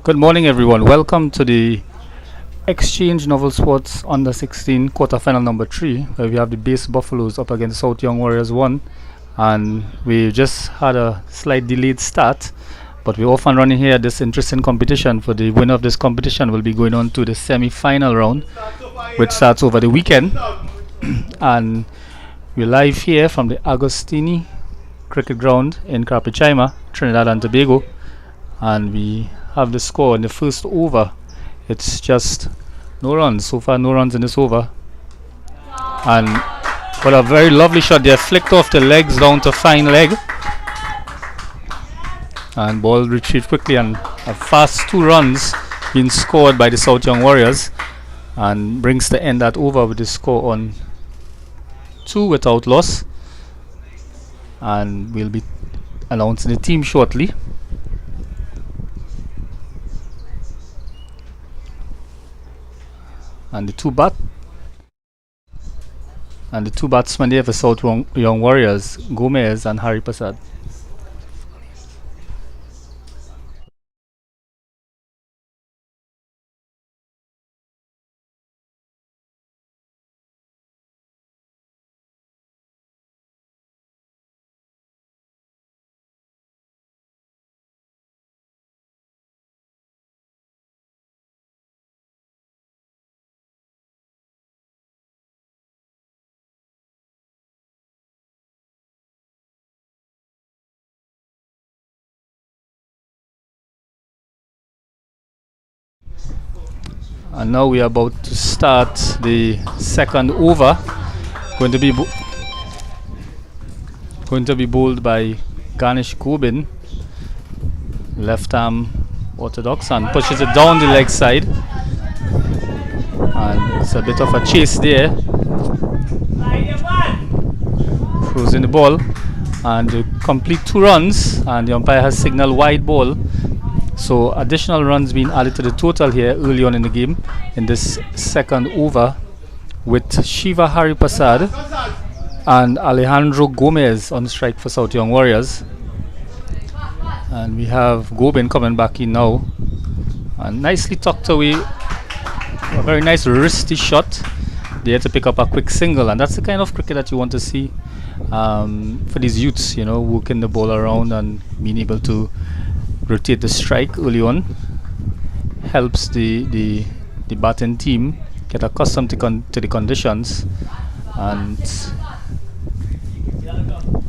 Good morning, everyone. Welcome to the Exchange Novel Sports Under 16 quarterfinal number 3, where we have the Base Buffaloes up against South Young Warriors 1. And we just had a slight delayed start, but we're off and running here at this interesting competition. For the winner of this competition will be going on to the semi-final round, which starts over the weekend. And we're live here from the Agostini Cricket Ground in Carpichaima, Trinidad and Tobago. And we have the score in the first over. It's just no runs. So far, no runs in this over. And what a very lovely shot there. Flicked off the legs down to fine leg. And ball retrieved quickly, and a fast 2 runs being scored by the South Young Warriors, and brings the end that over with the score on 2 without loss. And we'll be announcing the team shortly. And the two batsmen there for South Young Warriors, Gomez and Hari Prasad. And now we are about to start the second over. Going to be bowled by Ganesh Gobin, left arm orthodox, and pushes it down the leg side. And it's a bit of a chase there. Throws in the ball and complete 2 runs, and the umpire has signaled wide ball. So additional runs being added to the total here early on in the game in this second over, with Shiva Hari Prasad and Alejandro Gomez on strike for South Young Warriors. And we have Gobin coming back in now, and nicely tucked away. A very nice wristy shot there to pick up a quick single, and that's the kind of cricket that you want to see for these youths, working the ball around and being able to rotate the strike early on. Helps the batting team get accustomed to the conditions. And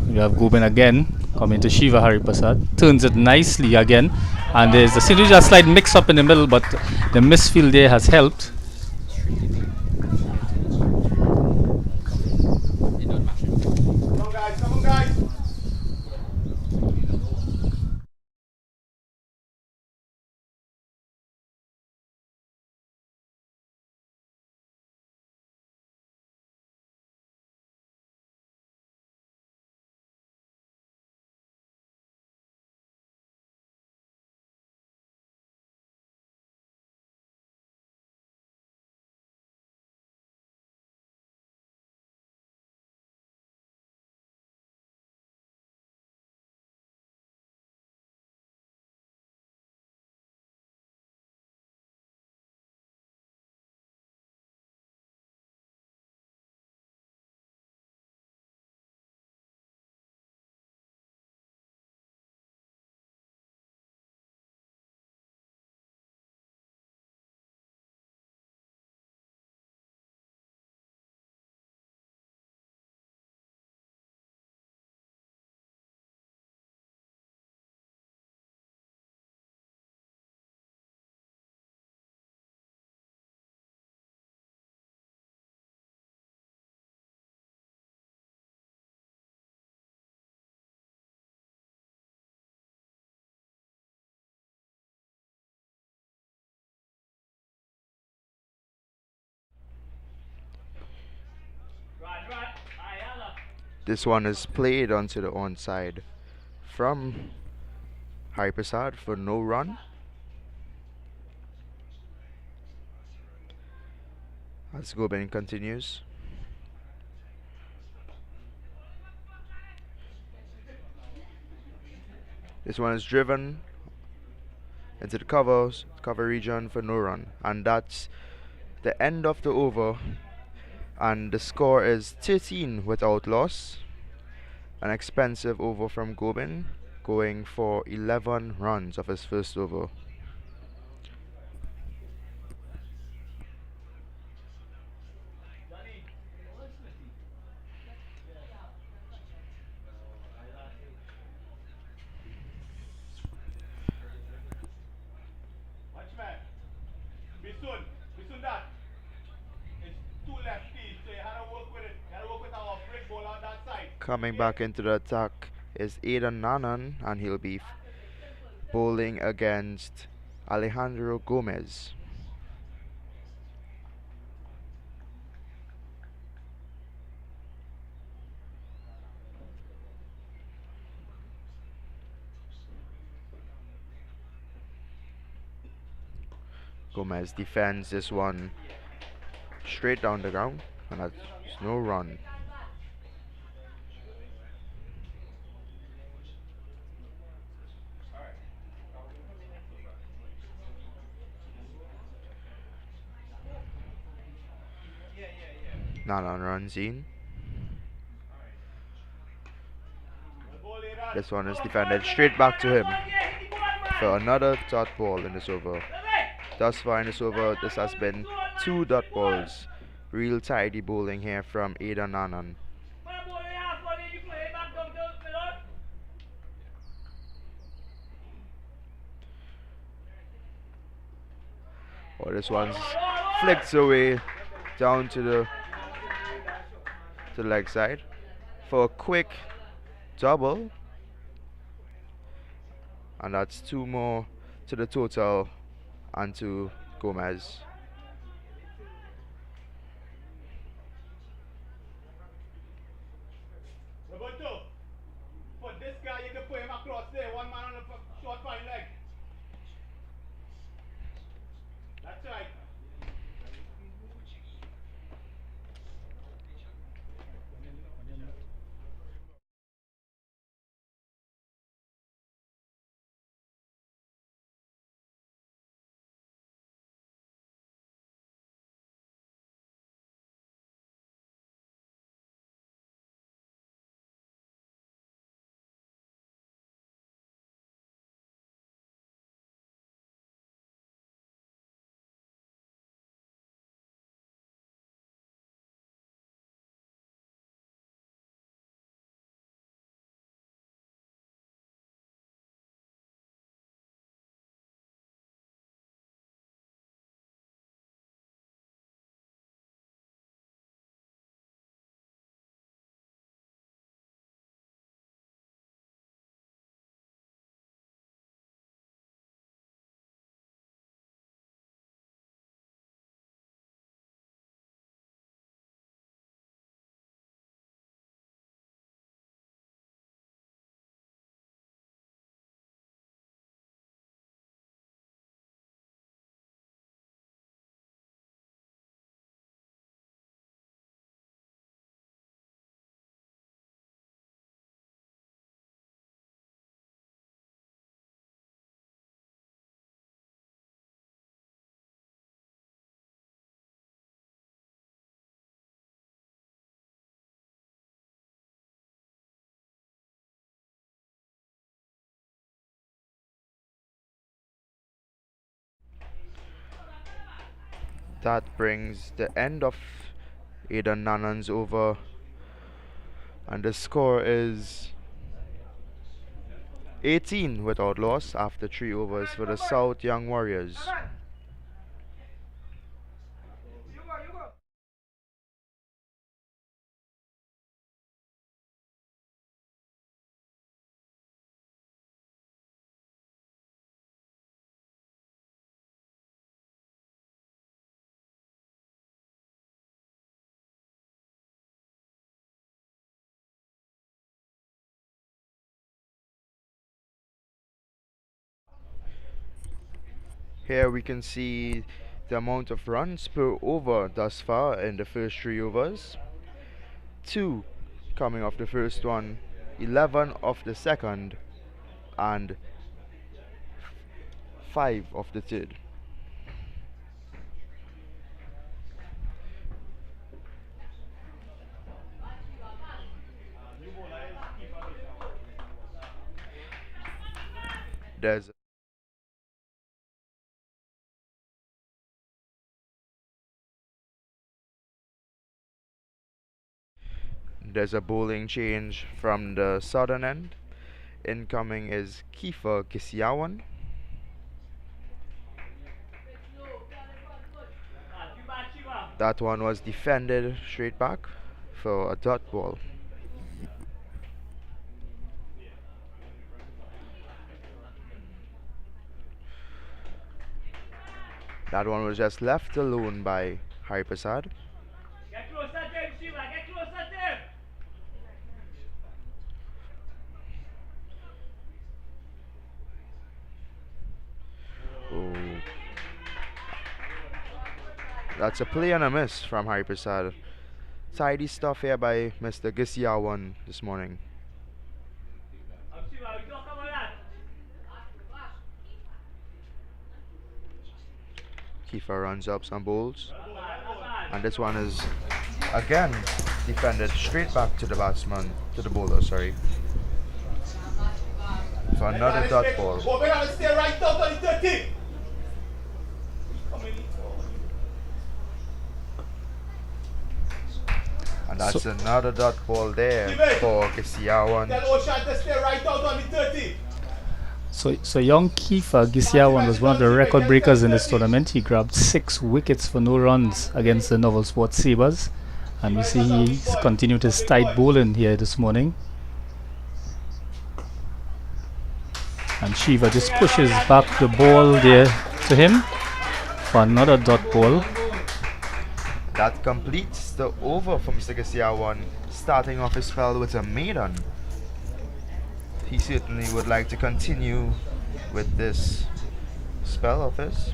we have Gobin again coming to Shiva Hari Prasad, turns it nicely again, and there's a slight mix up in the middle, but the misfield there has helped. Come on guys. This one is played onto the onside from Hari Prasad for no run. As Gobin continues. This one is driven into the cover region for no run. And that's the end of the over. And the score is 13 without loss. An expensive over from Gobin, going for 11 runs of his first over. Coming back into the attack is Aidan Nanan, and he'll be bowling against Alejandro Gomez. Gomez defends this one straight down the ground, and that's no run. Nanan runs in. This one is defended straight back to him for another dot ball in this over. Thus far in this over, this has been 2 dot balls. Real tidy bowling here from Aidan Nanan. Oh, this one's flicked away down to the leg side for a quick double, and that's 2 more to the total and to Gomez. For this guy, you can put him across there, one man on the short fine leg. That's right. That brings the end of Aidan Nanan's over, and the score is 18 without loss after 3 overs for the South Young Warriors. Here we can see the amount of runs per over thus far in the first 3 overs. 2 coming off the first one, 11 off the second, and 5 of the third. There's there's a bowling change from the southern end. Incoming is Kiefer Kisiawan. That one was defended straight back for a dot ball. That one was just left alone by Hari Prasad. Get closer, Tim, Shiva, get closer, Tim! Oh. That's a play and a miss from Hari Prasad. Tidy stuff here by Mr. Kisiawan this morning. Shiva, we talk about that. Kiefer runs up some bowls. And this one is again defended straight back to the batsman, to the bowler, sorry. For another dot ball. Stay right out on the 30. And that's another dot ball there for Kisiawan. Tell Oshan to stay right out on the 30. So young Kiefer Gisiawan was one of the record breakers in this tournament. He grabbed 6 wickets for no runs against the Novel Sport Sabres. And we see he's continued his tight bowling here this morning. And Shiva just pushes back the ball there to him for another dot ball. That completes the over for Mr. Kisiawan, starting off his spell with a maiden. He certainly would like to continue with this spell of his.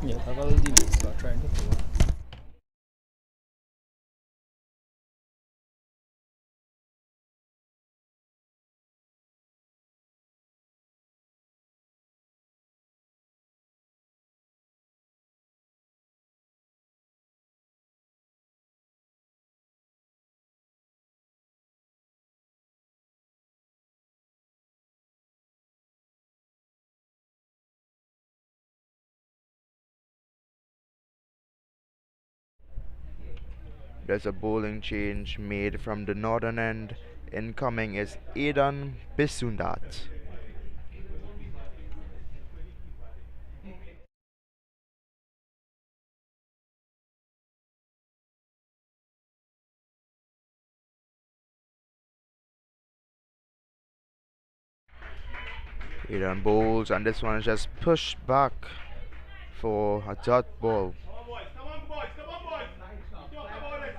Yeah, I will delay, so I'm trying to do it. There's a bowling change made from the northern end. Incoming is Aidan Bisundat. Aidan bowls, and this one is just pushed back for a dot ball. Come on, boys, come on, boys, come on, boys. We talk about it.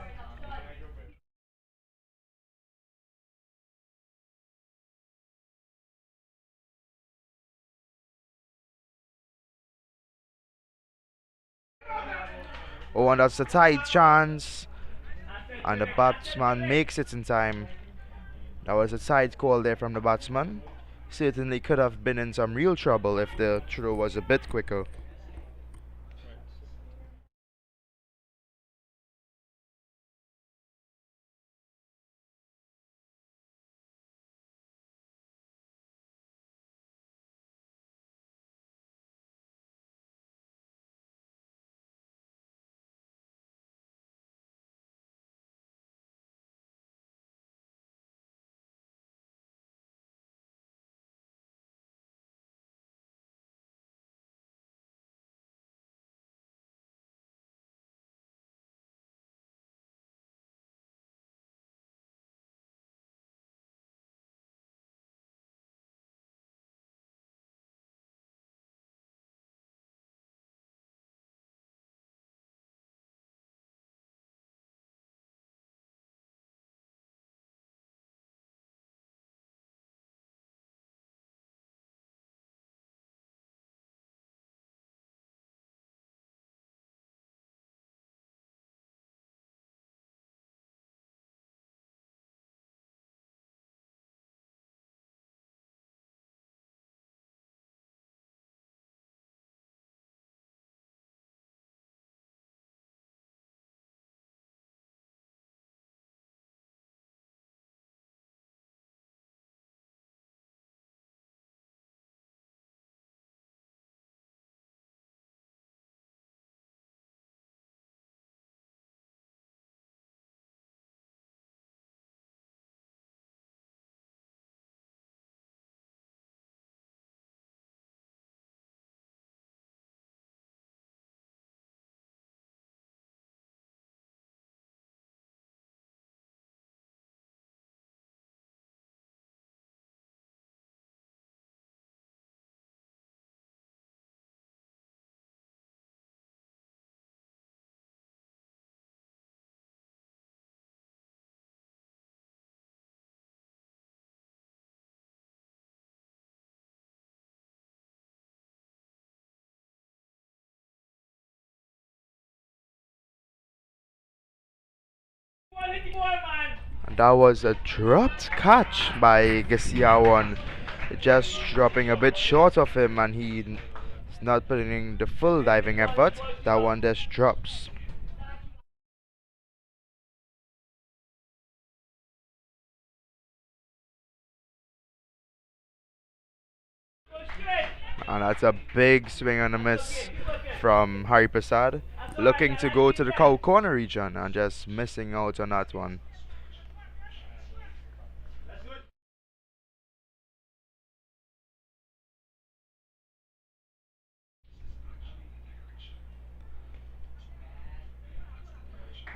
Oh, and that's a tight chance. And the batsman makes it in time. That was a tight call there from the batsman. Certainly could have been in some real trouble if the throw was a bit quicker. And that was a dropped catch by Gesiawan, just dropping a bit short of him, and he's not putting in the full diving effort. That one just drops. And that's a big swing and a miss from Hari Prasad, looking to go to the cow corner region and just missing out on that one.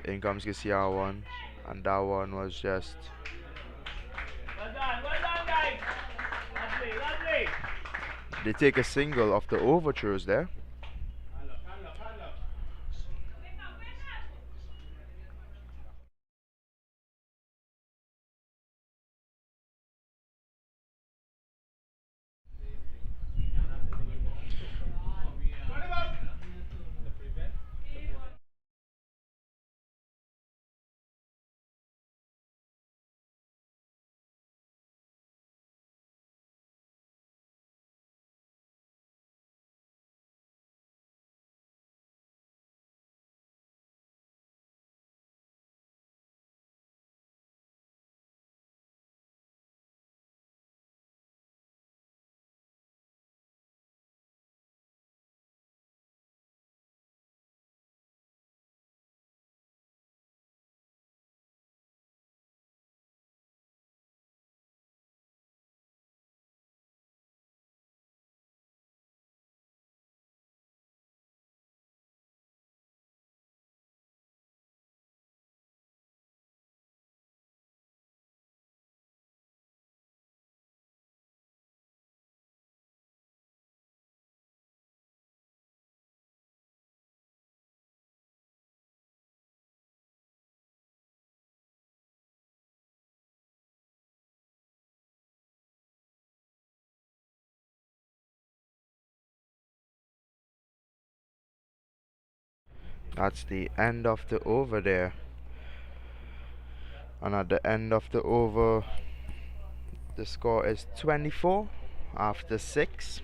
In comes Gesiawan, and that one was just. Well done, guys. Lovely, lovely. They take a single of the overthrows there. That's the end of the over there. And at the end of the over, the score is 24 after 6.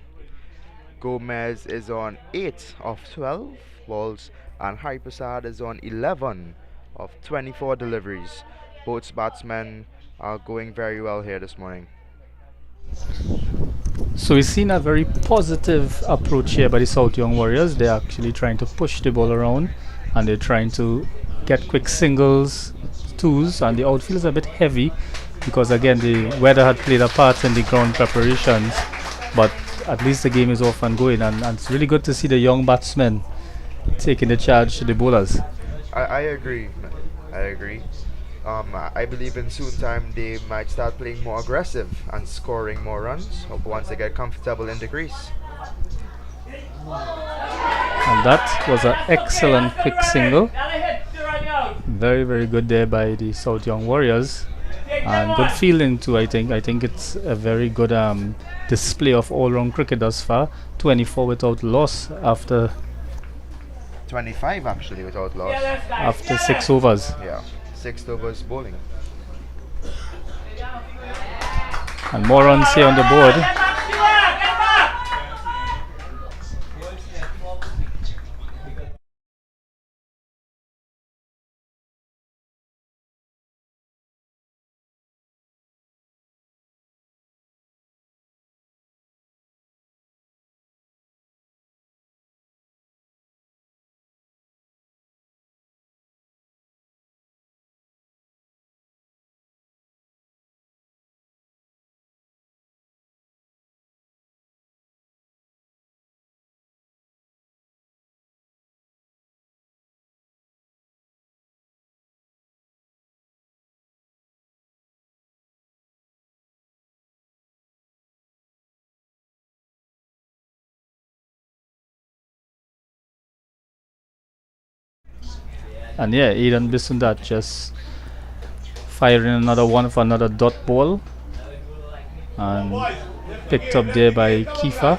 Gomez is on 8 of 12 balls, and Hypersad is on 11 of 24 deliveries. Both batsmen are going very well here this morning. So we've seen a very positive approach here by the South Young Warriors. They're actually trying to push the ball around, and they're trying to get quick singles, twos, and the outfield is a bit heavy because again the weather had played a part in the ground preparations, but at least the game is off and going, and it's really good to see the young batsmen taking the charge to the bowlers. I agree. I agree. I believe in soon time they might start playing more aggressive and scoring more runs once they get comfortable in the crease. And that was an excellent quick single. Very, very good there by the South Young Warriors. And good fielding too, I think. I think it's a very good display of all-round cricket thus far. 24 without loss after 25 actually without loss. after 6 overs. Yeah, 6 overs bowling. And more runs here on the board. And yeah, Aidan Bisundat just firing another one for another dot ball. And picked up there by Kifa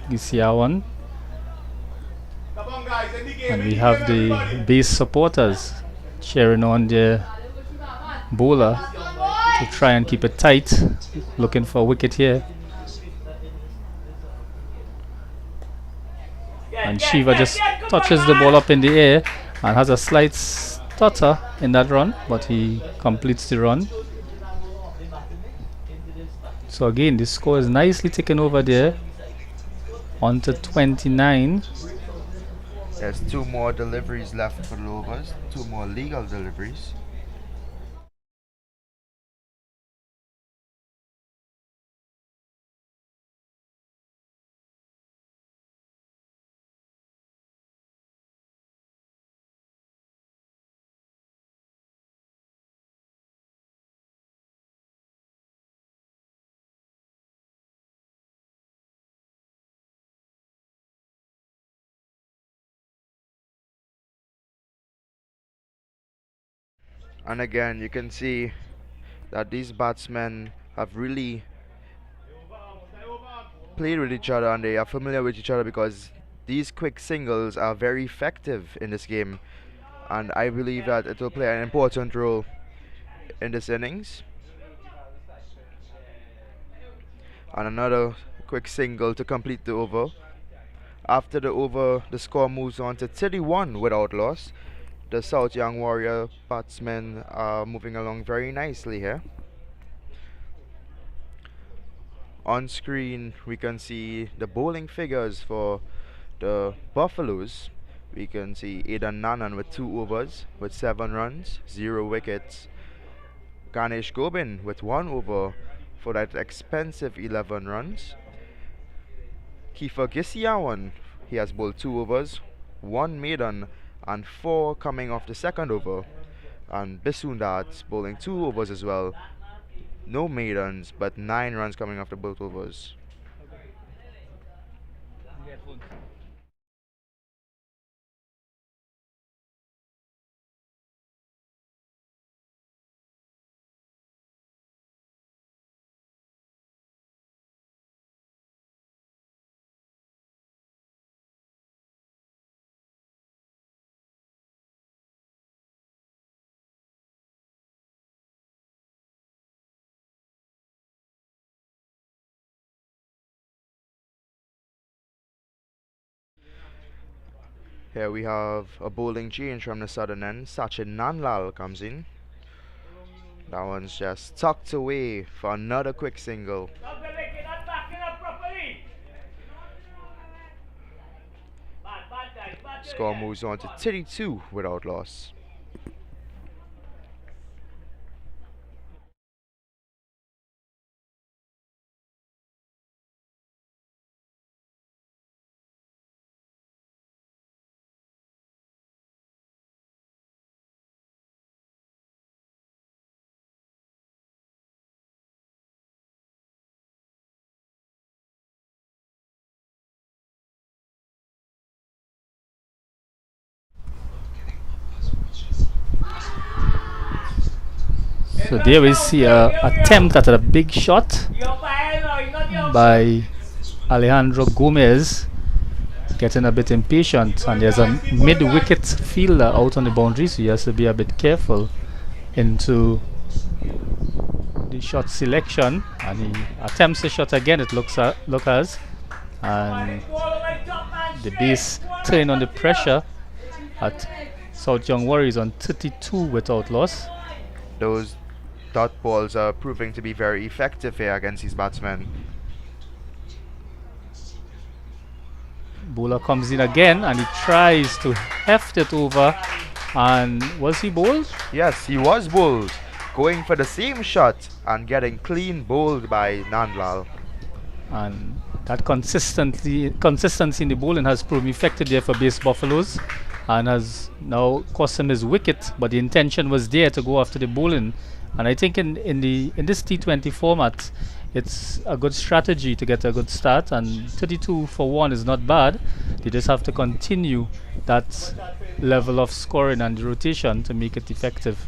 Gisiawan. And we have the base supporters cheering on there bowler to try and keep it tight, looking for a wicket here. And Shiva just touches the ball up in the air and has a slight stutter in that run, but he completes the run. So again, the score is nicely taken over there, on to 29. There's 2 more deliveries left for the overs, 2 more legal deliveries. And again, you can see that these batsmen have really played with each other and they are familiar with each other, because these quick singles are very effective in this game, and I believe that it will play an important role in this innings. And another quick single to complete the over. After the over, the score moves on to 31 without loss. The South Young Warrior batsmen are moving along very nicely here. On screen, we can see the bowling figures for the Buffaloes. We can see Aidan Nanan with 2 overs with 7 runs, 0 wickets. Ganesh Gobin with 1 over for that expensive 11 runs. Kiefer Gisiawan, he has bowled 2 overs, 1 maiden and 4 coming off the second over. And Bisundat bowling 2 overs as well. No maidens, but 9 runs coming off the both overs. Here we have a bowling change from the southern end. Sachin Nanlal comes in. That one's just tucked away for another quick single. Stop the wicket, not backing up properly. Bad Score moves on to 32 without loss. So there we see a attempt at a big shot by Alejandro Gomez, getting a bit impatient, and there's a mid-wicket fielder out on the boundary, so he has to be a bit careful into the shot selection, and he attempts the shot again. It looks as, and the base turn on the pressure at South Young Warriors on 32 without loss. Those dot balls are proving to be very effective here against these batsmen. Bowler comes in again and he tries to heft it over, and was he bowled? Yes, he was bowled, going for the same shot and getting clean bowled by Nanlal. And that consistency in the bowling has proven effective there for base Buffaloes, and has now cost him his wicket, but the intention was there to go after the bowling. And I think in this T20 format, it's a good strategy to get a good start, and 32 for 1 is not bad. They just have to continue that level of scoring and rotation to make it effective.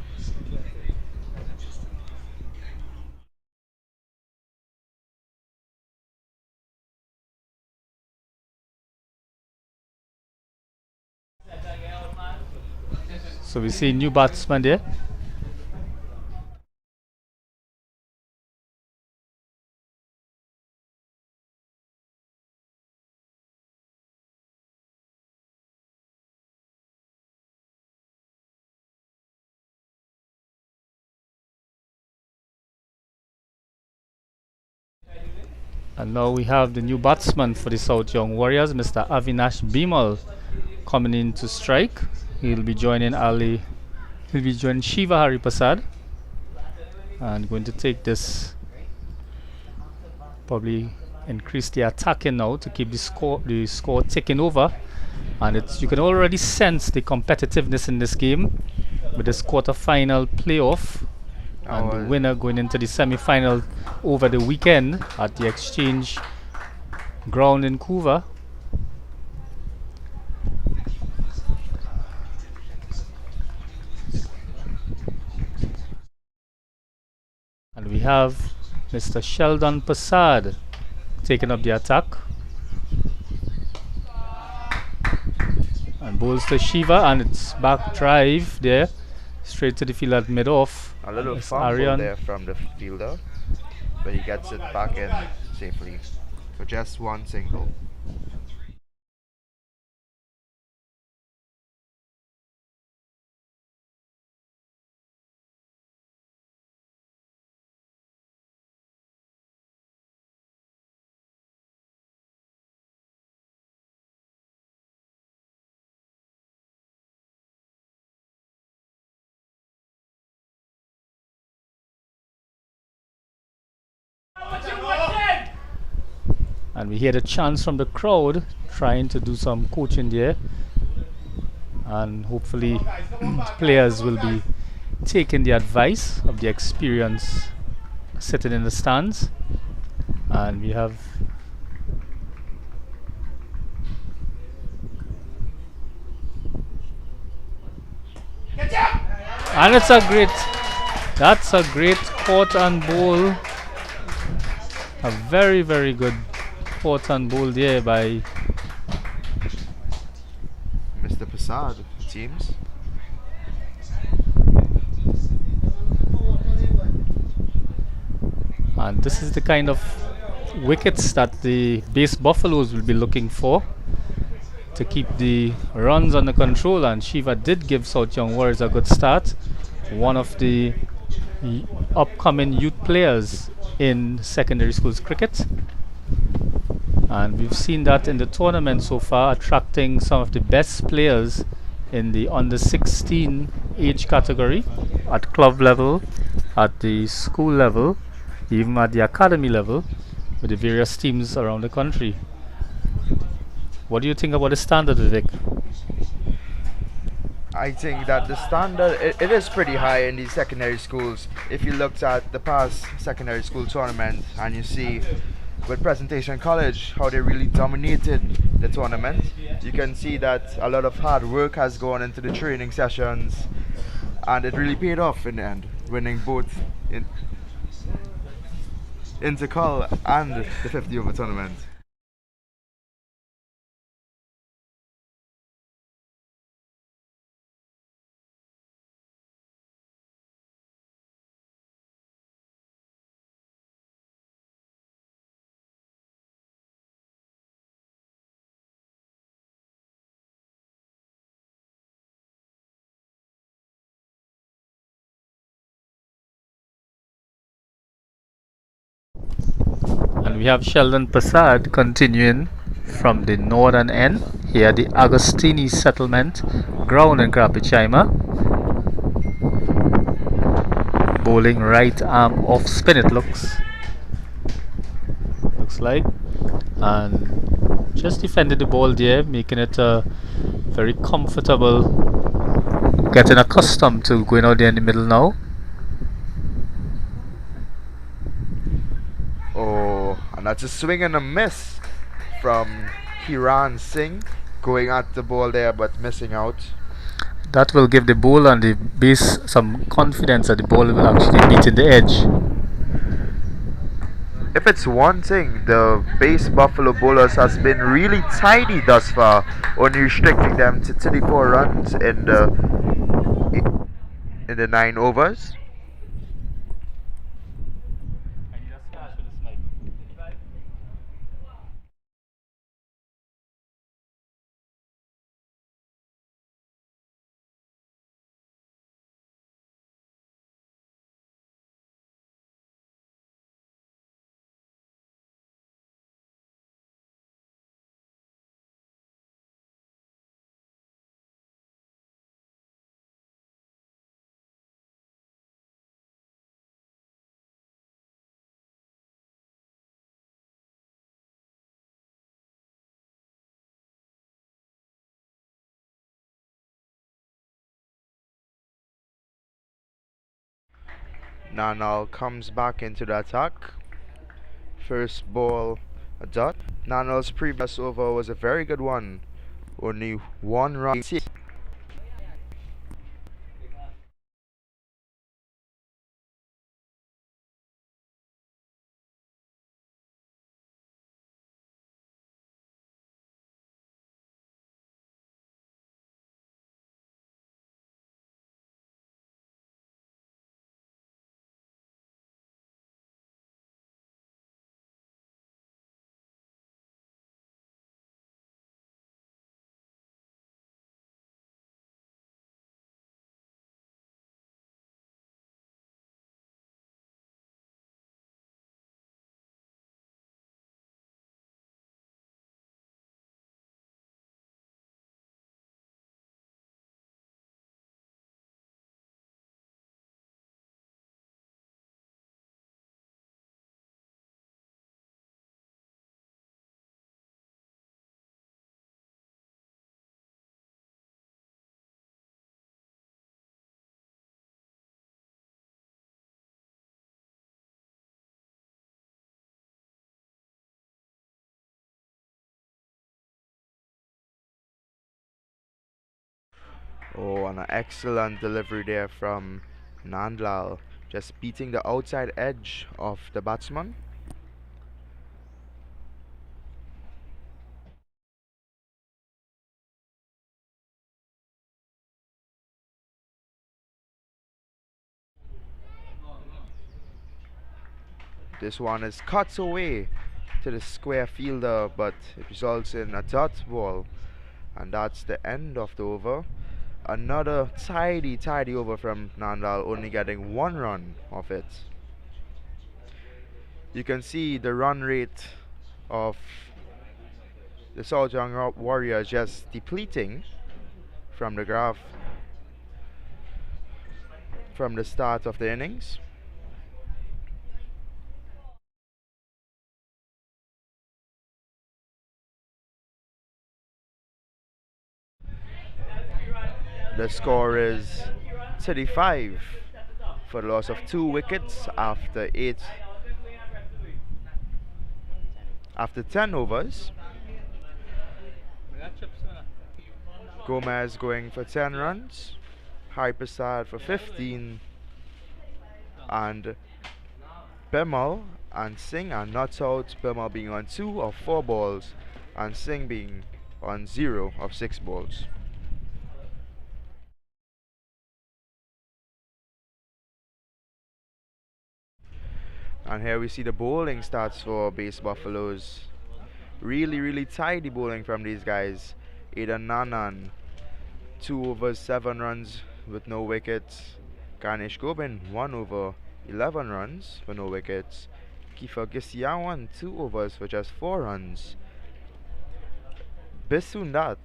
So we see new batsman there. And now we have the new batsman for the South Young Warriors, Mr. Avinash Bimal, coming in to strike. He'll be joining Shiva Hari Prasad, and going to take this, probably increase the attacking now to keep the score ticking over. And you can already sense the competitiveness in this game with this quarter-final playoff, and the winner going into the semi-final over the weekend at the Exchange Ground in Couva. And we have Mr. Sheldon Prasad taking up the attack, and bowls to Shiva, and it's back drive there straight to the field at mid-off. A little It's fumble Aryan. there from the fielder, but he gets it back in safely for just one single. And we hear the chants from the crowd trying to do some coaching there, and hopefully players will be taking the advice of the experience sitting in the stands. And we have and that's a great caught and bowl, a very very good caught and bowl there by Mr. Prasad, it seems. And this is the kind of wickets that the base Buffaloes will be looking for to keep the runs under control. And Shiva did give South Young Warriors a good start. One of the upcoming youth players in secondary schools cricket. And we've seen that in the tournament so far, attracting some of the best players in the under 16 age category, at club level, at the school level, even at the academy level, with the various teams around the country. What do you think about the standard, Vivek? I think that the standard, it is pretty high in these secondary schools. If you looked at the past secondary school tournament and you see with Presentation College how they really dominated the tournament, you can see that a lot of hard work has gone into the training sessions, and it really paid off in the end, winning both in Intercol and the 50 over tournament. And we have Sheldon Prasad continuing from the northern end here, the Agostini settlement ground in Krapichaima, bowling right arm off spin, it looks like, and just defended the ball there, making it very comfortable, getting accustomed to going out there in the middle now. Oh, and that's a swing and a miss from Kiran Singh, going at the ball there but missing out. That will give the bowler and the base some confidence that the ball will actually meet in the edge. If it's one thing, the base Buffalo bowlers has been really tidy thus far, only restricting them to 34 runs in the 9 overs. Nanal comes back into the attack. First ball, a dot. Nanal's previous over was a very good one. Only one run. Oh, and an excellent delivery there from Nandlal, just beating the outside edge of the batsman. This one is cut away to the square fielder, but it results in a dot ball, and that's the end of the over. Another tidy over from Nandlal, only getting one run of it. You can see the run rate of the South Young Warriors just depleting from the graph from the start of the innings. The score is 35 for the loss of 2 wickets after 10 overs. Gomez going for 10 runs, Hypersad for 15, and Bimal and Singh are not out, Bimal being on 2 of 4 balls and Singh being on 0 of 6 balls. And here we see the bowling stats for Base Buffaloes. Really tidy bowling from these guys. Aidan Nanan, 2 overs 7 runs with no wickets. Ganesh Gobin, 1 over 11 runs for no wickets. Kiefer Gisiawan, 2 overs for just 4 runs. Bisundat,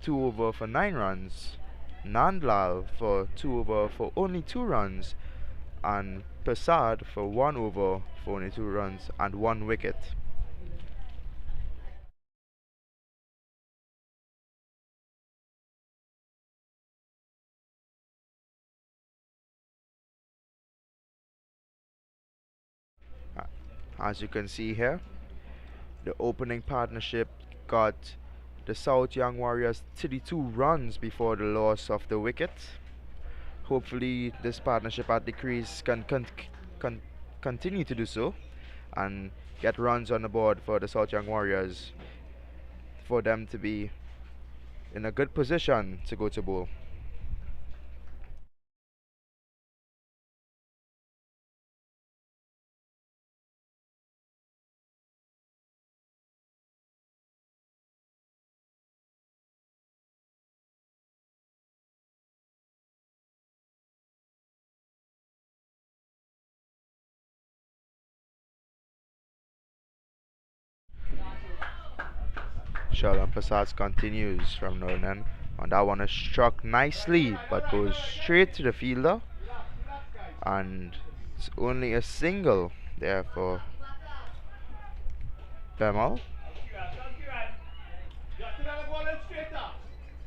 2 over for 9 runs. Nandlal for 2 over for only 2 runs. And Prasad for 1 over for only 2 runs and 1 wicket. As you can see here, the opening partnership got the South Young Warriors 32 runs before the loss of the wicket. Hopefully this partnership at the crease can continue to do so and get runs on the board for the South Young Warriors for them to be in a good position to go to bowl. Sheldon Prasad continues from Northern, and that one is struck nicely but goes straight to the fielder, and it's only a single there for Bemal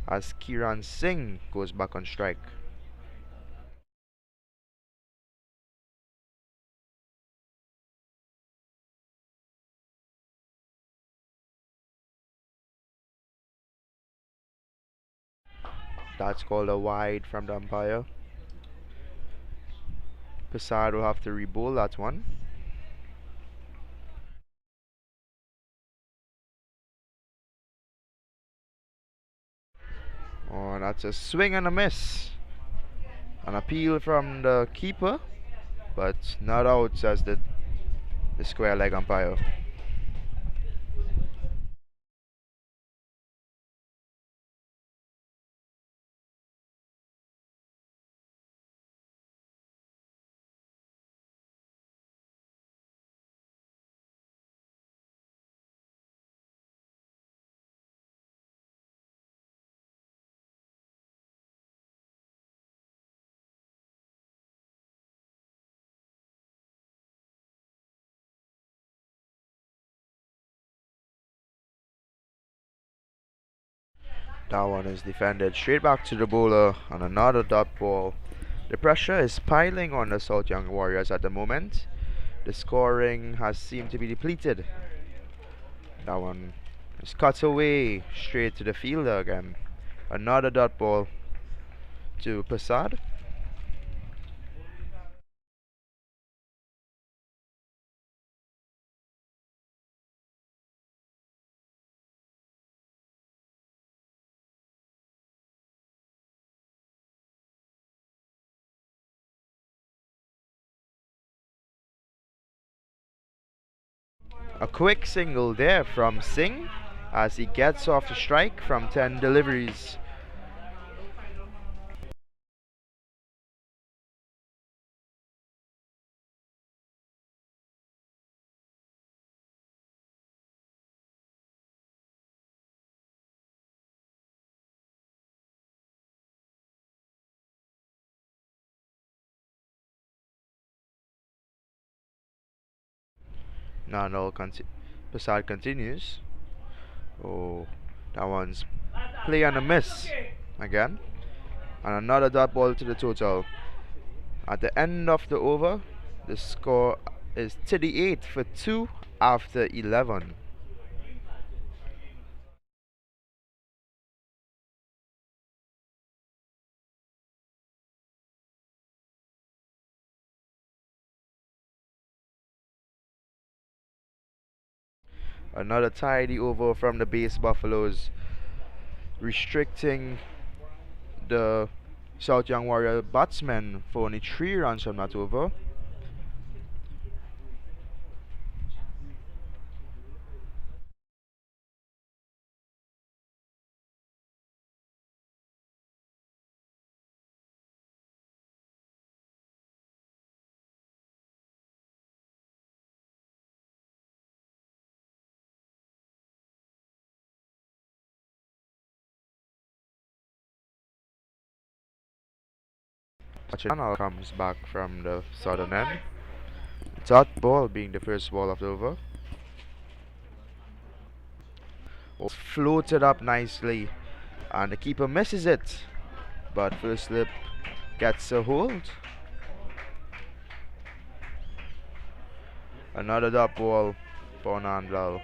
as Kiran Singh goes back on strike. That's called a wide from the umpire. Passard will have to re-bowl that one. Oh, that's a swing and a miss. An appeal from the keeper, but not out, says the square leg umpire. That one is defended straight back to the bowler on another dot ball. The pressure is piling on the South Young Warriors at the moment. The scoring has seemed to be depleted. That one is cut away straight to the fielder again. Another dot ball to Passard. A quick single there from Singh as he gets off the strike from 10 deliveries. Now Passard continues. Oh, that one's play and a miss again. And another dot ball to the total. At the end of the over, the score is 38 for 2 after 11. Another tidy over from the base Buffaloes, restricting the South Young Warrior batsmen for only 3 runs from that over. Channel comes back from the southern end. Dot ball being the first ball of the over. Floated up nicely and the keeper misses it, but first slip gets a hold. Another dot ball for Nandlal.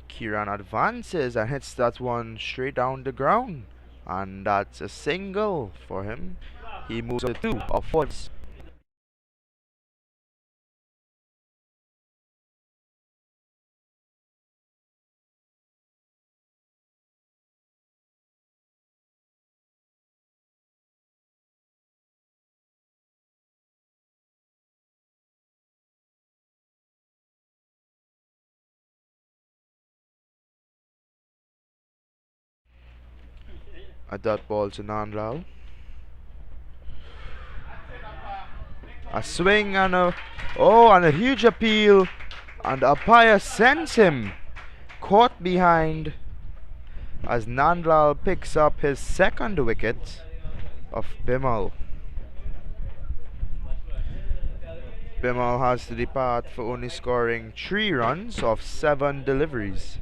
Kiran advances and hits that one straight down the ground, and that's a single for him. He moves to 2 of 4. A dot ball to Nandlal. A swing and a huge appeal, and the umpire sends him caught behind as Nandlal picks up his second wicket of Bimal. Bimal has to depart for only scoring 3 runs off 7 deliveries.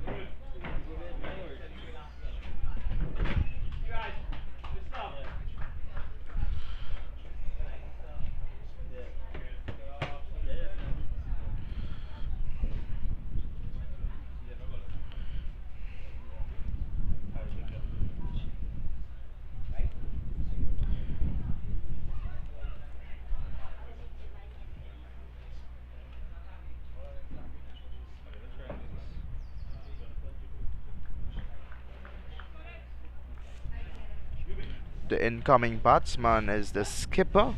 The incoming batsman is the skipper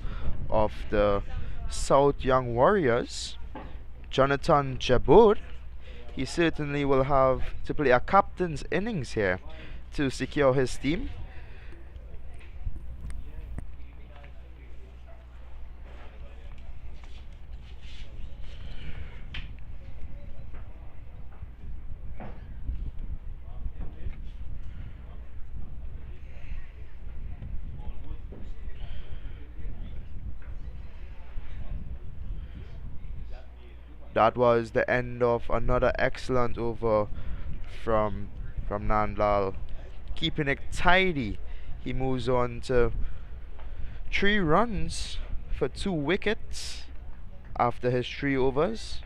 of the South Young Warriors, Jonathan Jabbour. He certainly will have to play a captain's innings here to secure his team. That was the end of another excellent over from Nandlal. Keeping it tidy, he moves on to 3 runs for 2 wickets after his 3 overs.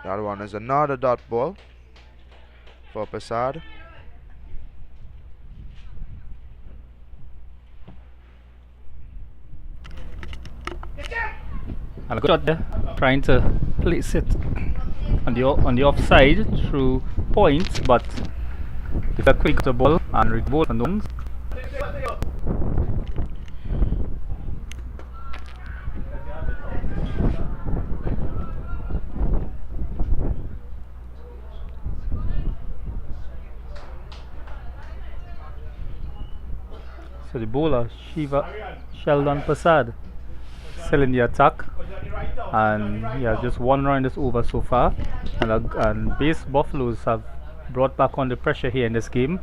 That one is another dot ball for Prasad. And a good shot there, trying to place it on the offside through point, but if a quick the ball and revolt and runs. So the bowler Sheldon Prasad still in the attack, and he has just 1 run this over so far, and base Buffaloes have brought back on the pressure here in this game,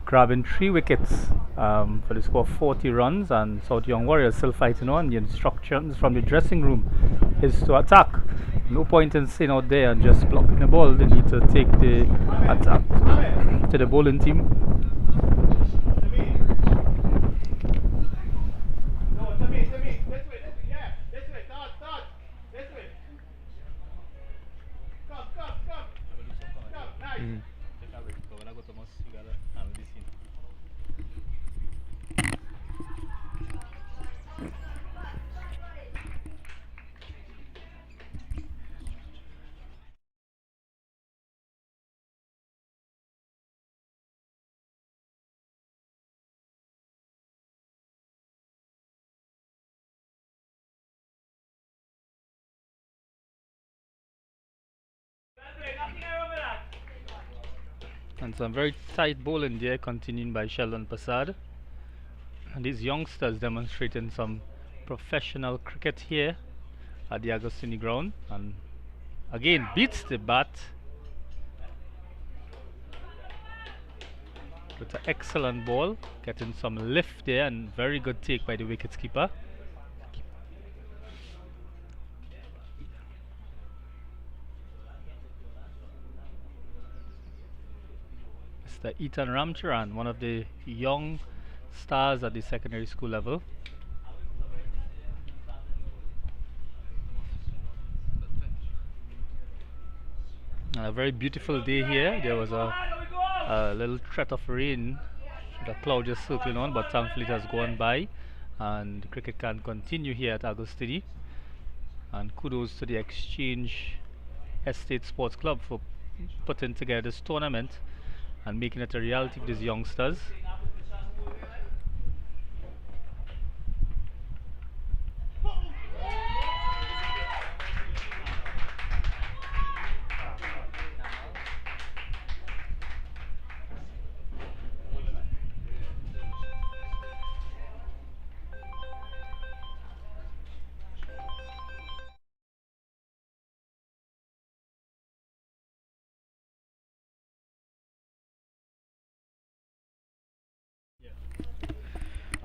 grabbing 3 wickets for the score of 40 runs, and South Young Warriors still fighting on. The instructions from the dressing room is to attack. No point in sitting out there and just blocking the ball. They need to take the attack to the bowling team. And some very tight bowling there, continuing by Sheldon Prasad. And these youngsters demonstrating some professional cricket here at the Agostini ground. And again, beats the bat with an excellent ball, getting some lift there, and very good take by the wicketkeeper. Mr. Ethan Ramcharan, one of the young stars at the secondary school level. A very beautiful day here. There was a little threat of rain, the cloud just circling on, but thankfully it has gone by, and the cricket can continue here at Agostini. And kudos to the Exchange Estate Sports Club for putting together this tournament and making it a reality for these youngsters.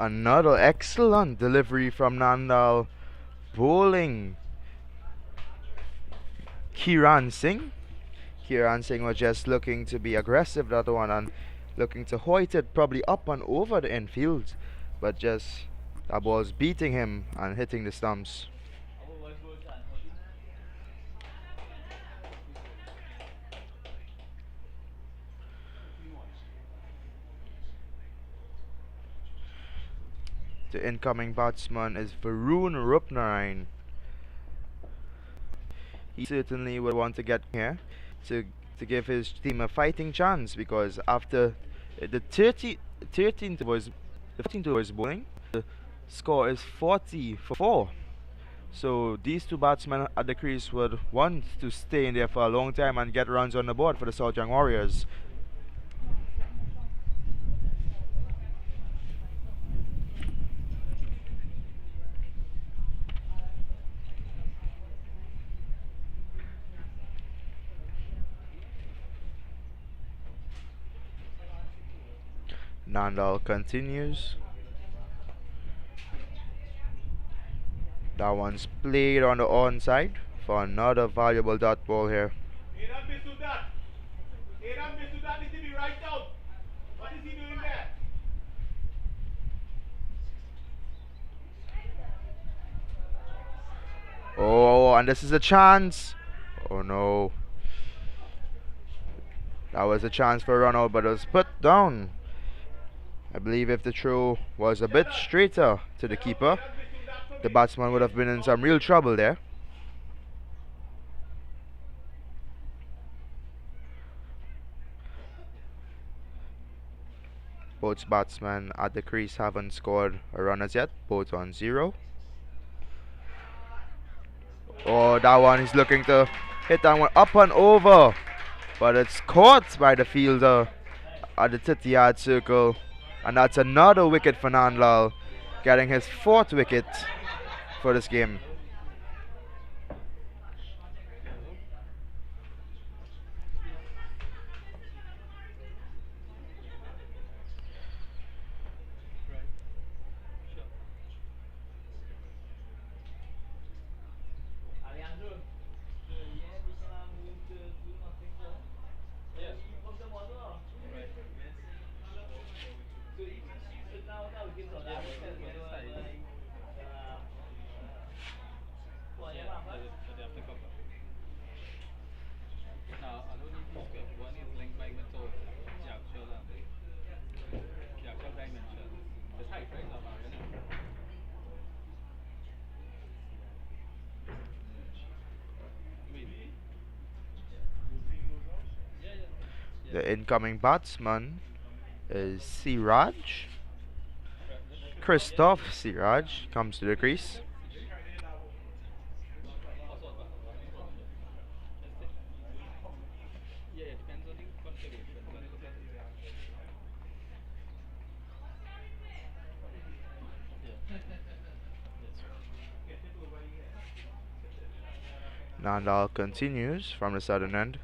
Another excellent delivery from Nandal, bowling Kiran Singh. Kiran Singh was just looking to be aggressive that one and looking to hoit it probably up and over the infield, but just that ball's beating him and hitting the stumps. The incoming batsman is Varun Rupnarain. He certainly will want to get here to give his team a fighting chance, because after the 13th was bowling, the score is 40 for 4. So these two batsmen at the crease would want to stay in there for a long time and get runs on the board for the South Young Warriors. Nandal continues. That one's played on the onside for another valuable dot ball here. Aaron Bisudat. Aaron Bisudat needs to be right out. What is he doing there? Oh, and this is a chance. Oh no. That was a chance for a run out, but it was put down. I believe if the throw was a bit straighter to the keeper, the batsman would have been in some real trouble there. Both batsmen at the crease haven't scored a run as yet, both on 0. Oh, that one is looking to hit that one up and over, but it's caught by the fielder at the 50-yard circle, and that's another wicket for Nandlal, getting his 4th wicket for this game. The incoming batsman is Siraj. Christoph Siraj comes to the crease. Nandal continues from the southern end.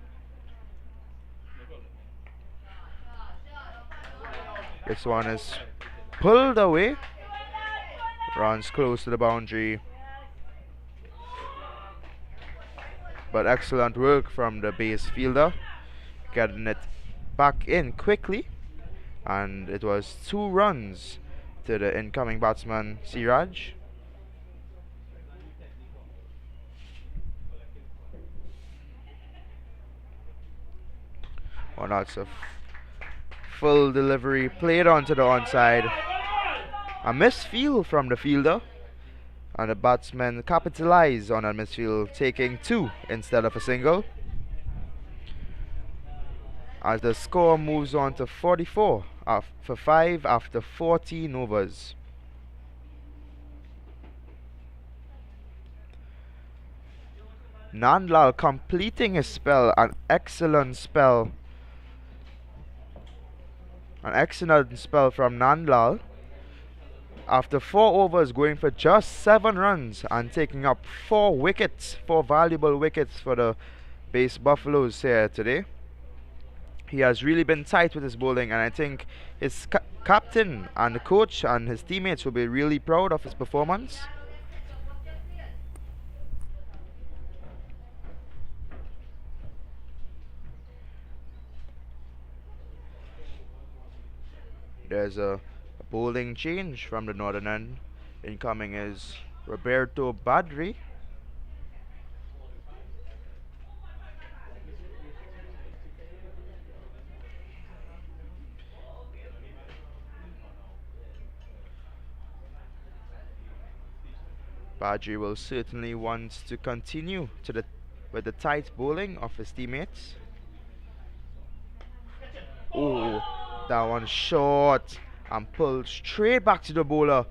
This one is pulled away. Runs close to the boundary. But excellent work from the base fielder, getting it back in quickly. And it was 2 runs to the incoming batsman Siraj. Oh, that's a full delivery played onto the onside. A misfield from the fielder, and the batsman capitalized on a misfield, taking 2 instead of a single, as the score moves on to 44 for 5 after 14 overs. Nandlal completing his spell, an excellent spell. An excellent spell from Nandlal. After 4 overs, going for just 7 runs and taking up 4 wickets, 4 valuable wickets for the base Buffaloes here today. He has really been tight with his bowling, and I think his captain and the coach and his teammates will be really proud of his performance. There's a bowling change from the northern end. Incoming is Roberto Badri. Badri will certainly want to continue with the tight bowling of his teammates. Oh, that one short and pulled straight back to the bowler,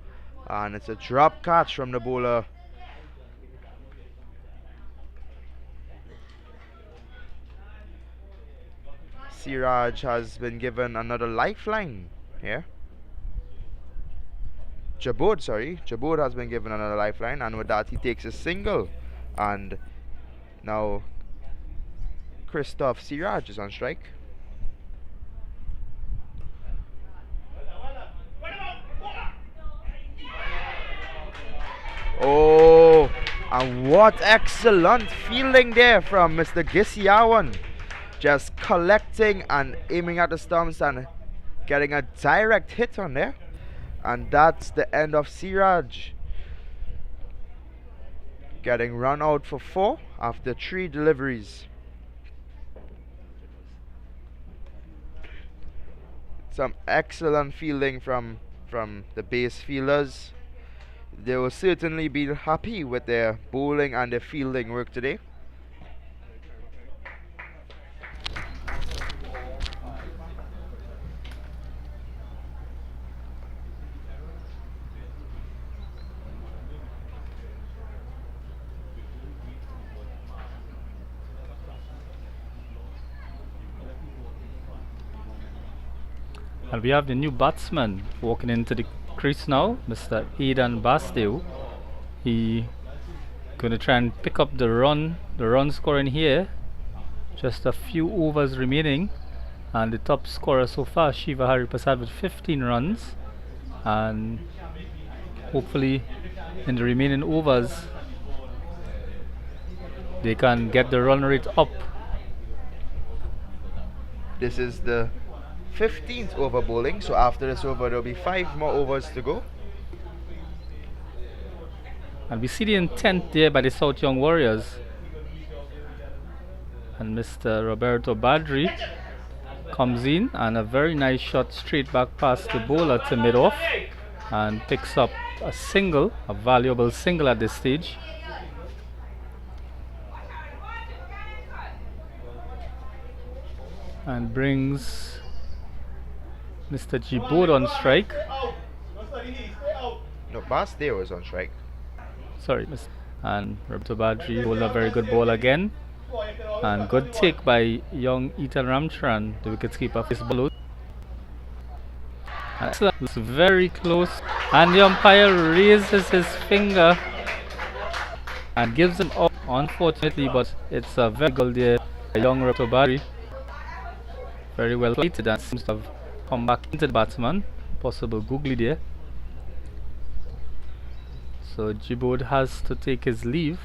and it's a drop catch from the bowler. Siraj has been given another lifeline here. Jabod has been given another lifeline, and with that he takes a single, and now Christoph Siraj is on strike. Oh, and what excellent fielding there from Mr. Gisiawan. Just collecting and aiming at the stumps and getting a direct hit on there. And that's the end of Siraj. Getting run out for 4 after 3 deliveries. Some excellent fielding from the base fielders. They will certainly be happy with their bowling and their fielding work today. And we have the new batsman walking into the crease now, Mr. Aidan Bastille. He gonna try and pick up the run scoring here. Just a few overs remaining, and the top scorer so far, Shiva Hari Prasad, with 15 runs, and hopefully in the remaining overs they can get the run rate up. This is the 15th over bowling, so after this over there'll be 5 more overs to go. And we see the intent there by the South Young Warriors. And Mr. Roberto Badri comes in, and a very nice shot straight back past the bowler to mid-off, and picks up a single, a valuable single at this stage. And brings Mr. Jibod on strike. No, Bastille was on strike. Sorry, and Roberto Badri bowled a very good ball again. And good take by young Ethan Ramcharan, the wicketkeeper for this ball. Excellent. It's very close, and the umpire raises his finger and gives him up, unfortunately, but it's a very good there by young Roberto Badri. Very well played, and seems to have come back into the batsman. Possible googly there. So Jibod has to take his leave.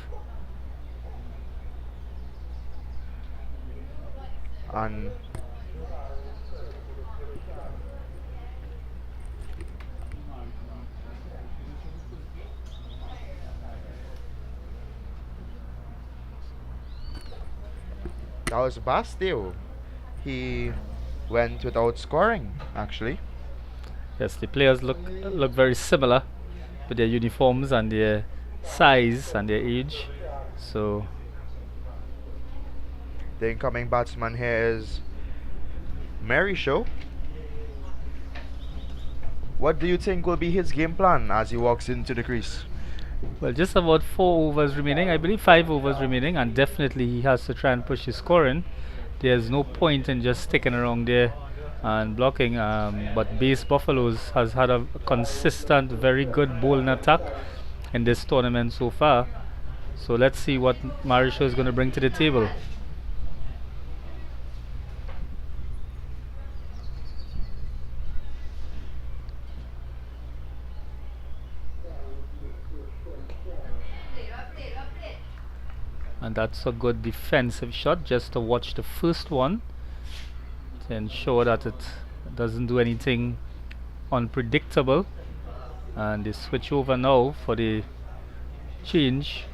And that was Bastille. He went without scoring, actually. Yes, the players look very similar with their uniforms and their size and their age. So the incoming batsman here is Mary Show. What do you think will be his game plan as he walks into the crease? well, just about 4 overs remaining, I believe 5 overs remaining, and definitely he has to try and push his scoring. There's no point in just sticking around there and blocking, but Base Buffaloes has had a consistent, very good bowling attack in this tournament so far. So let's see what Marisho is going to bring to the table. And that's a good defensive shot, just to watch the first one to ensure that it doesn't do anything unpredictable. And they switch over now for the change.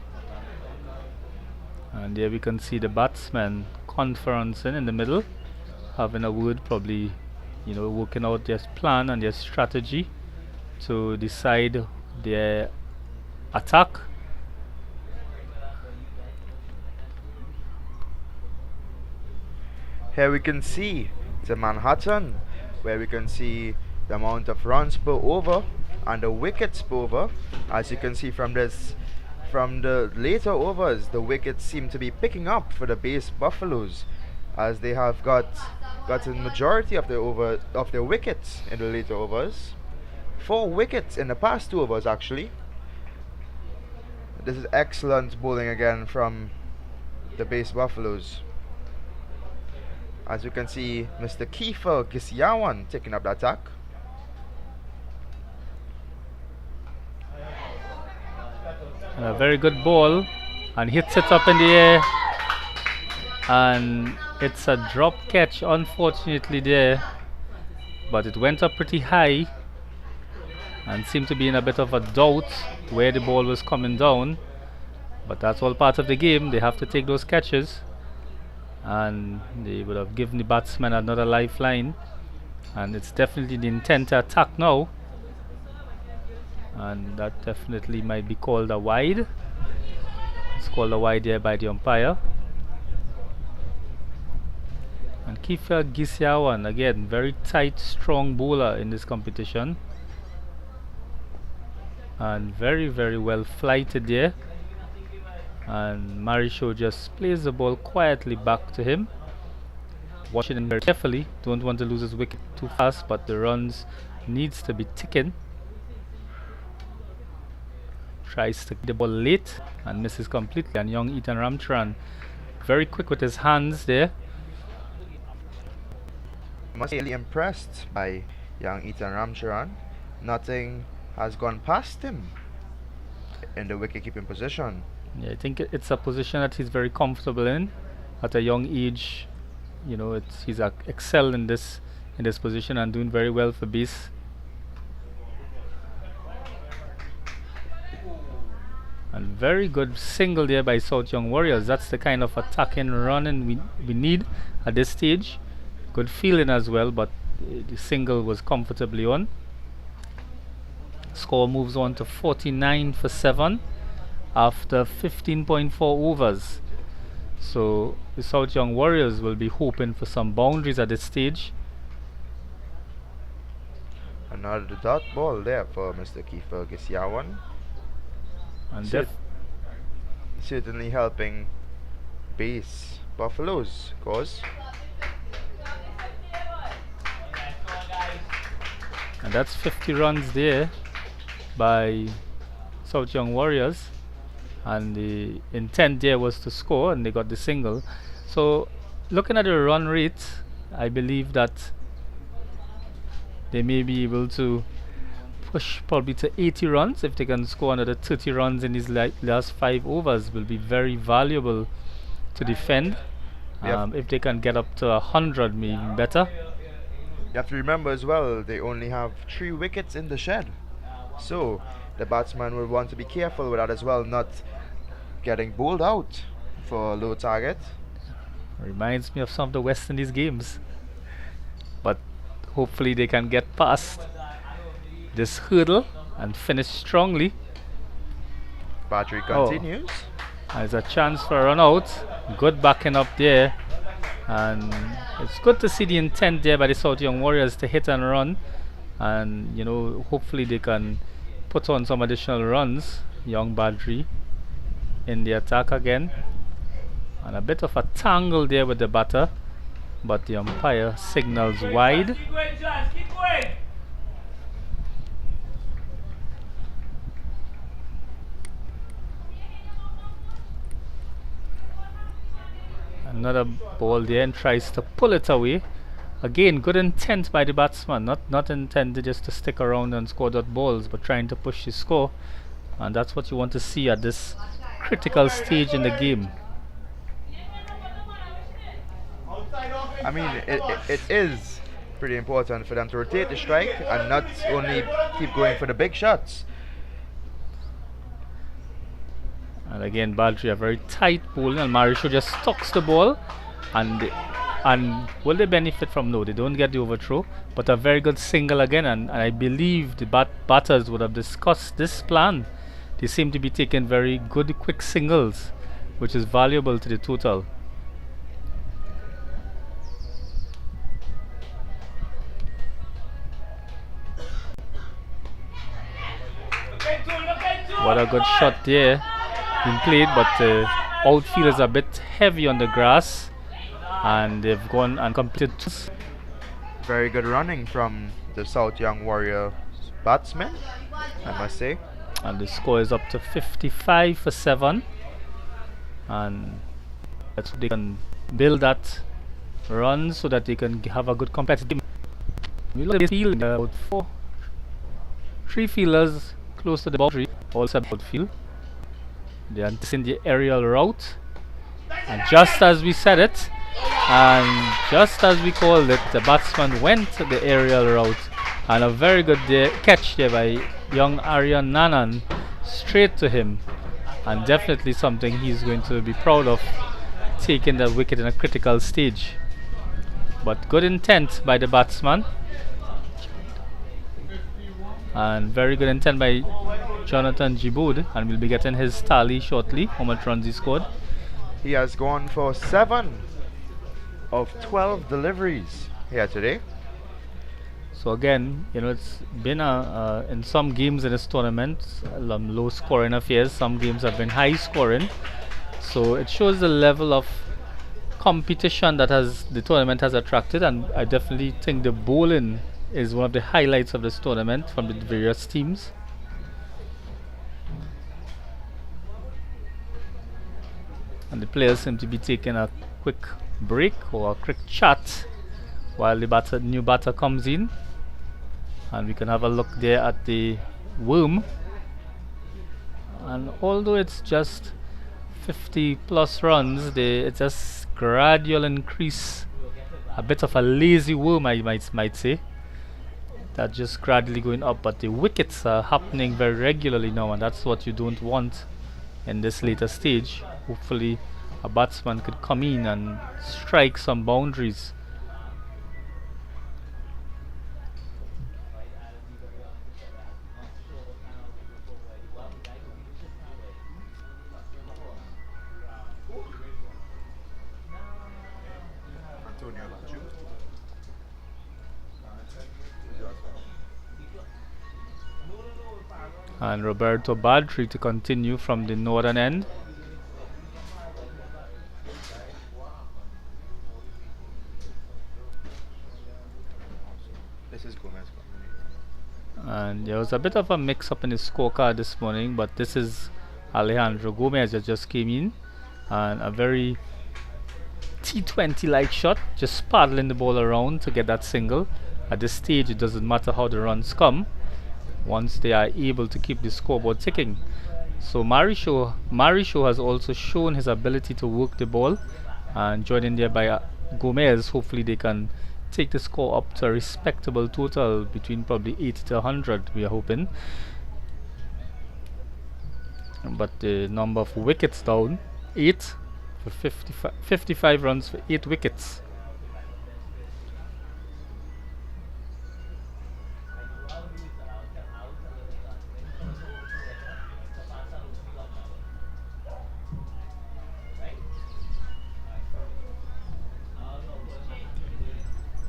And there we can see the batsman conferencing in the middle, having a word, probably, you know, working out their plan and their strategy to decide their attack. Here we can see the Manhattan, where we can see the amount of runs per over and the wickets per over. As you can see from the later overs, the wickets seem to be picking up for the base Buffaloes, as they have gotten majority of their wickets in the later overs. 4 wickets in the past 2 overs actually. This is excellent bowling again from the base Buffaloes. As you can see, Mr. Kiefer Gisyawan taking up the attack. And a very good ball, and hits it up in the air, and it's a drop catch, unfortunately there, but it went up pretty high and seemed to be in a bit of a doubt where the ball was coming down, but that's all part of the game. They have to take those catches, and they would have given the batsman another lifeline, and it's definitely the intent to attack now, and that definitely might be called a wide. It's called a wide there by the umpire. And Kiefer Gisyawan, again, very tight, strong bowler in this competition, and very, very well flighted there. And Marisho just plays the ball quietly back to him, watching him very carefully. Don't want to lose his wicket too fast, but the runs needs to be ticking. Tries to get the ball late and misses completely. And young Ethan Ramcharan, very quick with his hands there. Must be really impressed by young Ethan Ramcharan. Nothing has gone past him in the wicket-keeping position. Yeah, I think it's a position that he's very comfortable in at a young age. You know, he's excelled in this position and doing very well for base. And very good single there by South Young Warriors. That's the kind of attacking running we need at this stage. Good fielding as well, but the single was comfortably on. Score moves on to 49 for 7 after 15.4 overs. So the South Young Warriors will be hoping for some boundaries at this stage. Another dot ball there for Mr. Kiefer Gisyawan. And certainly helping base Buffaloes cause. And that's 50 runs there by South Young Warriors, and the intent there was to score, and they got the single. So looking at the run rate, I believe that they may be able to push probably to 80 runs. If they can score another 30 runs in these last 5 overs, will be very valuable to defend. If they can get up to 100, maybe even better. You have to remember as well, they only have 3 wickets in the shed, so the batsman will want to be careful with that as well, not getting bowled out for a low target. Reminds me of some of the West Indies games, but hopefully they can get past this hurdle and finish strongly. Battery continues. There's a chance for a run out. Good backing up there, and it's good to see the intent there by the South Young Warriors to hit and run, and you know, hopefully they can put on some additional runs. Young Badri in the attack again, and a bit of a tangle there with the batter, but the umpire signals wide. Keep going, John. Keep going. Another ball there, and tries to pull it away. Again, good intent by the batsman, not intended just to stick around and score dot balls, but trying to push the score, and that's what you want to see at this critical stage in the game. I mean, it is pretty important for them to rotate the strike and not only keep going for the big shots. And again, Badri, a very tight bowling, and Marisho just stalks the ball, and will they benefit from? No, they don't get the overthrow, but a very good single again, and I believe the batters would have discussed this plan. They seem to be taking very good quick singles, which is valuable to the total. What a good shot there been played, but the outfield is a bit heavy on the grass, and they've gone and completed two. Very good running from the South Young Warrior batsmen, I must say. And the score is up to 55 for 7, and that's they can build that run so that they can have a good competitive game. We look at the field, about 3 fielders close to the boundary, also outfield. They are in the aerial route, and just as we said it, and just as we called it, the batsman went to the aerial route, and a very good catch there by young Aryan Nanan, straight to him, and definitely something he's going to be proud of, taking that wicket in a critical stage. But good intent by the batsman, and very good intent by Jonathan Jiboud, and we'll be getting his tally shortly, how much runs he scored. He has gone for 7 of 12 deliveries here today. So again, you know, it's been in some games in this tournament, low scoring affairs. Some games have been high scoring. So it shows the level of competition that the tournament has attracted, and I definitely think the bowling is one of the highlights of this tournament from the various teams. And the players seem to be taking a quick break or a quick chat while the new batter comes in, and we can have a look there at the worm. And although it's just 50 plus runs, it's just gradual increase, a bit of a lazy worm, I might say, that just gradually going up, but the wickets are happening very regularly now, and that's what you don't want in this later stage. Hopefully a batsman could come in and strike some boundaries. And Roberto Badri to continue from the northern end. This is Gomez. And there was a bit of a mix up in the scorecard this morning, but this is Alejandro Gomez that just came in, and a very T20 like shot, just paddling the ball around to get that single. At this stage it doesn't matter how the runs come, once they are able to keep the scoreboard ticking. So Marisho has also shown his ability to work the ball, and joined in there by Gomez. Hopefully they can take the score up to a respectable total between probably 80 to 100, we are hoping. But the number of wickets down, 8 for 55 runs for 8 wickets.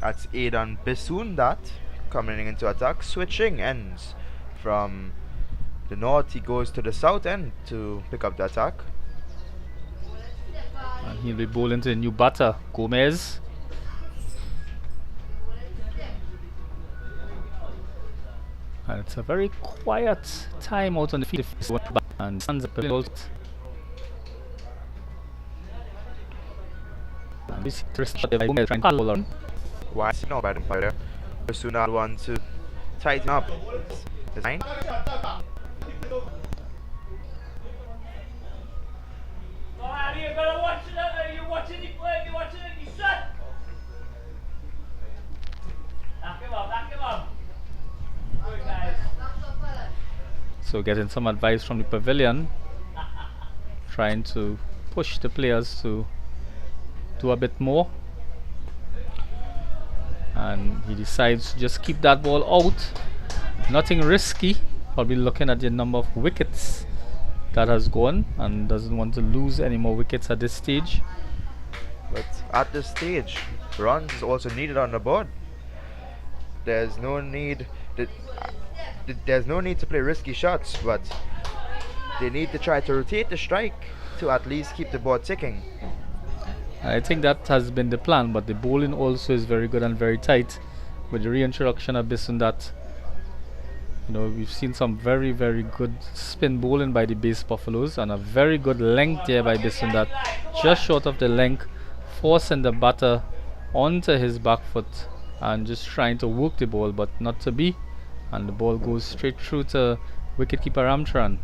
That's Aidan Bissoon that coming into attack, switching ends from the north. He goes to the south end to pick up the attack. And he'll be bowling to the new batter, Gomez. And it's a very quiet time out on the field, and stands up the and this is Gomez trying to pull on. Why is not bad player? Bissoon had one to tighten up his line. So getting some advice from the pavilion, trying to push the players to do a bit more. And he decides to just keep that ball out. Nothing risky, probably looking at the number of wickets that has gone and doesn't want to lose any more wickets at this stage. But at this stage, runs is also needed on the board. There's no need to play risky shots, but they need to try to rotate the strike to at least keep the board ticking. I think that has been the plan, but the bowling also is very good and very tight. With the reintroduction of Bisundat, we've seen some very, very good spin bowling by the base Buffaloes and a very good length there by Bisundat, just short of the length, forcing the batter onto his back foot and just trying to work the ball, but not to be, and the ball goes straight through to wicketkeeper Ramcharan.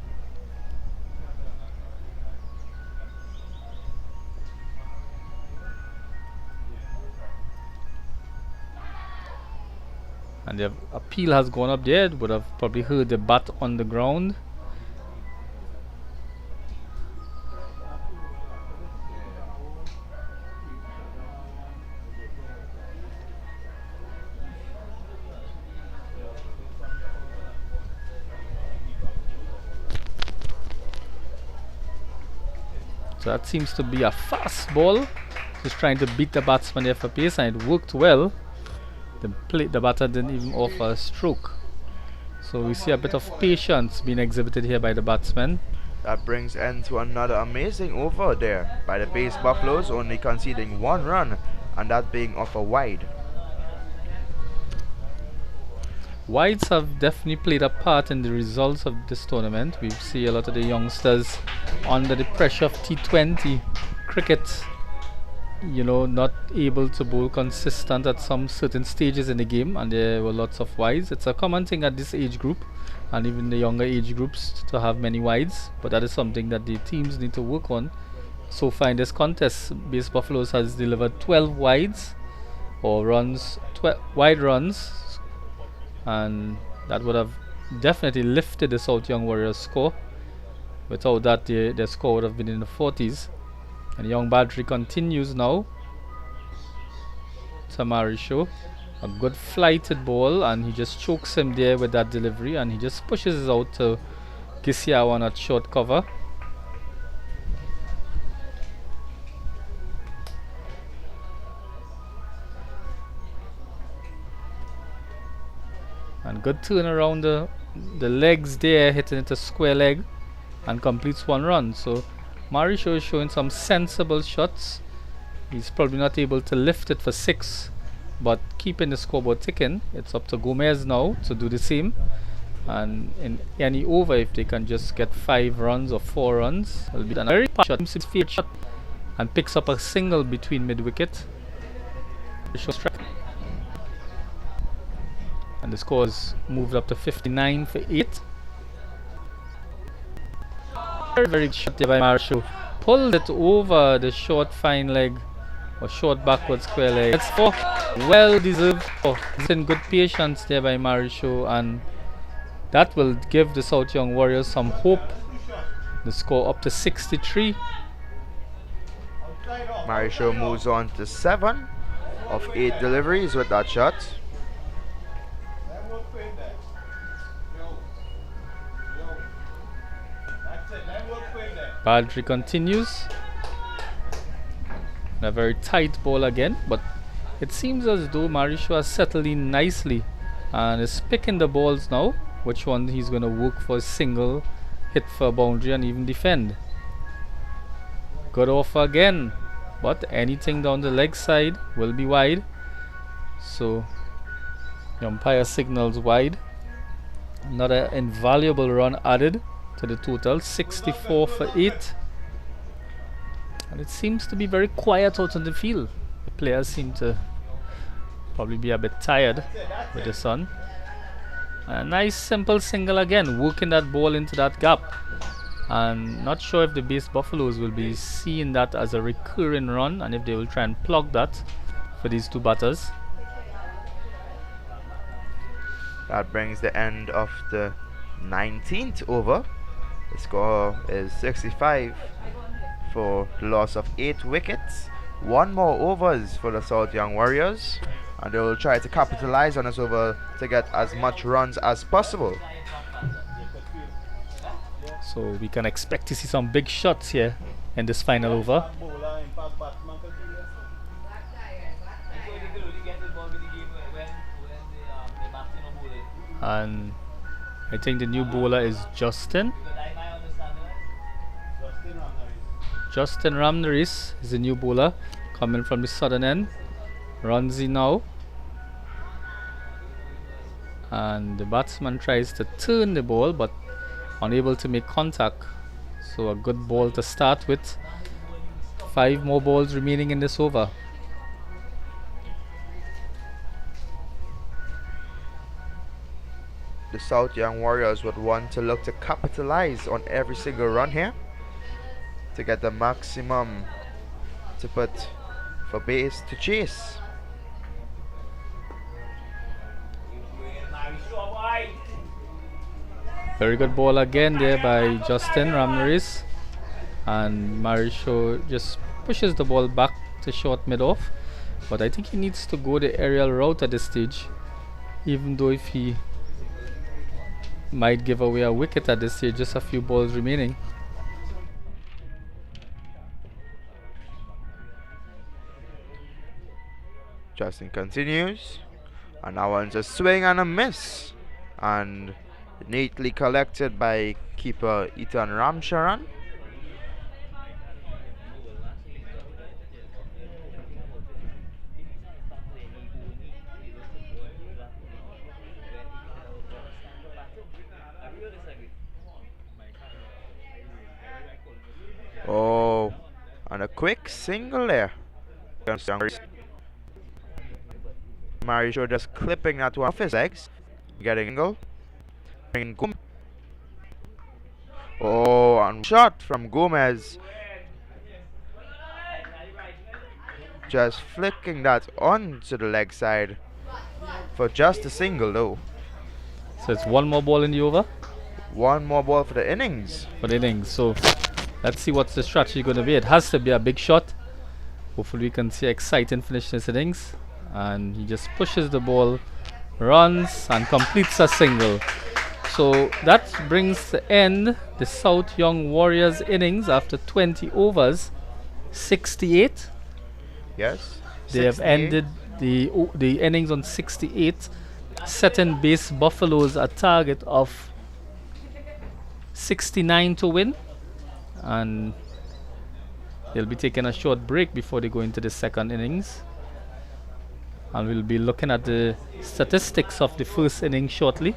And the appeal has gone up there. Would have probably heard the bat on the ground. So that seems to be a fast ball. Just trying to beat the batsman there for pace, and it worked well. The batter didn't even offer a stroke. So we see a bit of patience being exhibited here by the batsman. That brings end to another amazing over there by the base Buffaloes, only conceding 1 run, and that being off a wide. Wides have definitely played a part in the results of this tournament. We see a lot of the youngsters under the pressure of T20 cricket, not able to bowl consistent at some certain stages in the game, and there were lots of wides. It's a common thing at this age group and even the younger age groups to have many wides, but that is something that the teams need to work on. So far in this contest, Base Buffaloes has delivered 12 wides or runs, wide runs, and that would have definitely lifted the South Young Warriors score. Without that, their score would have been in the 40s. And Young Badri continues now. Tamari Show, a good flighted ball, and he just chokes him there with that delivery, and he just pushes it out to Gisiawan at short cover. And good turn around the legs there, hitting it a square leg and completes 1 run. So Marisho is showing some sensible shots. He's probably not able to lift it for 6, but keeping the scoreboard ticking. It's up to Gomez now to do the same, and in any over, if they can just get 5 runs or 4 runs, it'll be a very shot, and picks up a single between mid-wicket. And the score is moved up to 59 for 8. Very shot there by Marshall. Pulled it over the short fine leg or short backward square leg. That's 4. Well deserved. It's in good patience there by Marshall, and that will give the South Young Warriors some hope. The score up to 63. Marisho moves on to 7 of 8 deliveries with that shot. Badri continues. A very tight ball again, but it seems as though Marisho has settled in nicely and is picking the balls now, which one he's going to work for a single, hit for a boundary, and even defend. Good offer again, but anything down the leg side will be wide. So the umpire signals wide. Another invaluable run added to the total, 64 for 8. And it seems to be very quiet out on the field. The players seem to probably be a bit tired with the sun. A nice simple single again, working that ball into that gap. And not sure if the base Buffaloes will be seeing that as a recurring run, and if they will try and plug that for these 2 batters. That brings the end of the 19th over. The score is 65 for the loss of 8 wickets. One more overs for the South Young Warriors, and they will try to capitalize on this over to get as much runs as possible. So we can expect to see some big shots here in this final over. And I think the new bowler is Justin. Justin Ramnaris is the new bowler coming from the southern end. Runs in now. And the batsman tries to turn the ball but unable to make contact. So a good ball to start with. 5 more balls remaining in this over. The South Young Warriors would want to look to capitalize on every single run here to get the maximum to put for base to chase. Very good ball again there by Justin Ramnaris. And Marisho just pushes the ball back to short mid-off. But I think he needs to go the aerial route at this stage. Even though if he might give away a wicket at this stage, just a few balls remaining. Justin continues, and that one's a swing and a miss, and neatly collected by keeper Ethan Ramcharan. Oh, and a quick single there. Marisho just clipping that one off his legs, getting angle. Oh, and shot from Gomez. Just flicking that onto the leg side for just a single though. So it's one more ball in the over One more ball for the innings. for the innings. So let's see what's the strategy going to be. It has to be a big shot. Hopefully we can see exciting finish in this innings. And he just pushes the ball, runs and completes a single. So that brings to end the South Young Warriors innings after 20 overs, 68. Yes. They have 68. ended the innings on 68, setting base Buffaloes a target of 69 to win, and they'll be taking a short break before they go into the second innings. And we'll be looking at the statistics of the first inning shortly.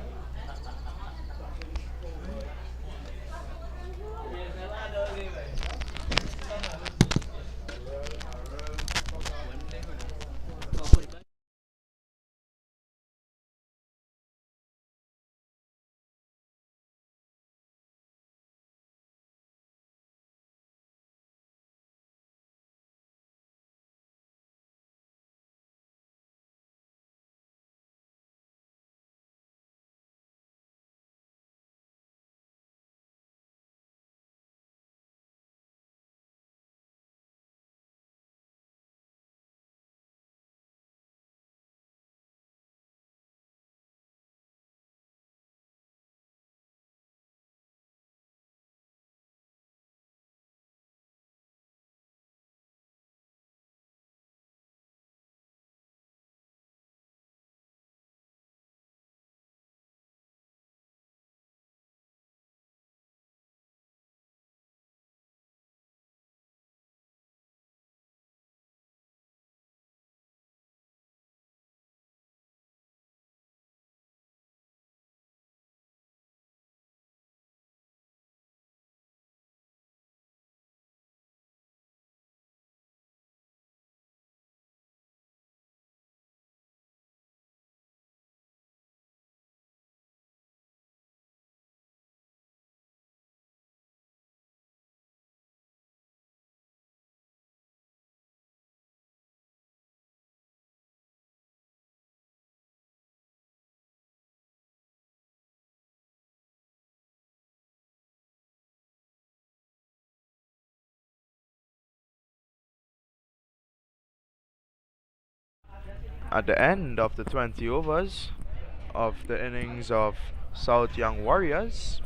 At the end of the 20 overs of the innings of South Young Warriors,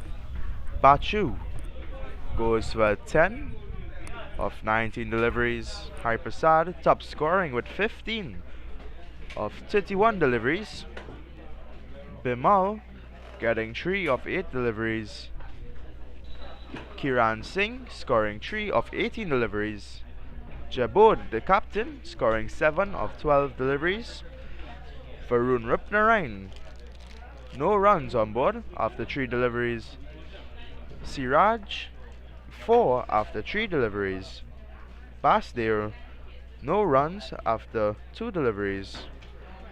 Bachu goes for 10 of 19 deliveries. Hariprasad top scoring with 15 of 31 deliveries. Bimal getting 3 of 8 deliveries. Kiran Singh scoring 3 of 18 deliveries. Jabod, the captain, scoring 7 of 12 deliveries. Varun Rupnarain, no runs on board after 3 deliveries. Siraj, 4 after 3 deliveries. Basdeo, no runs after 2 deliveries.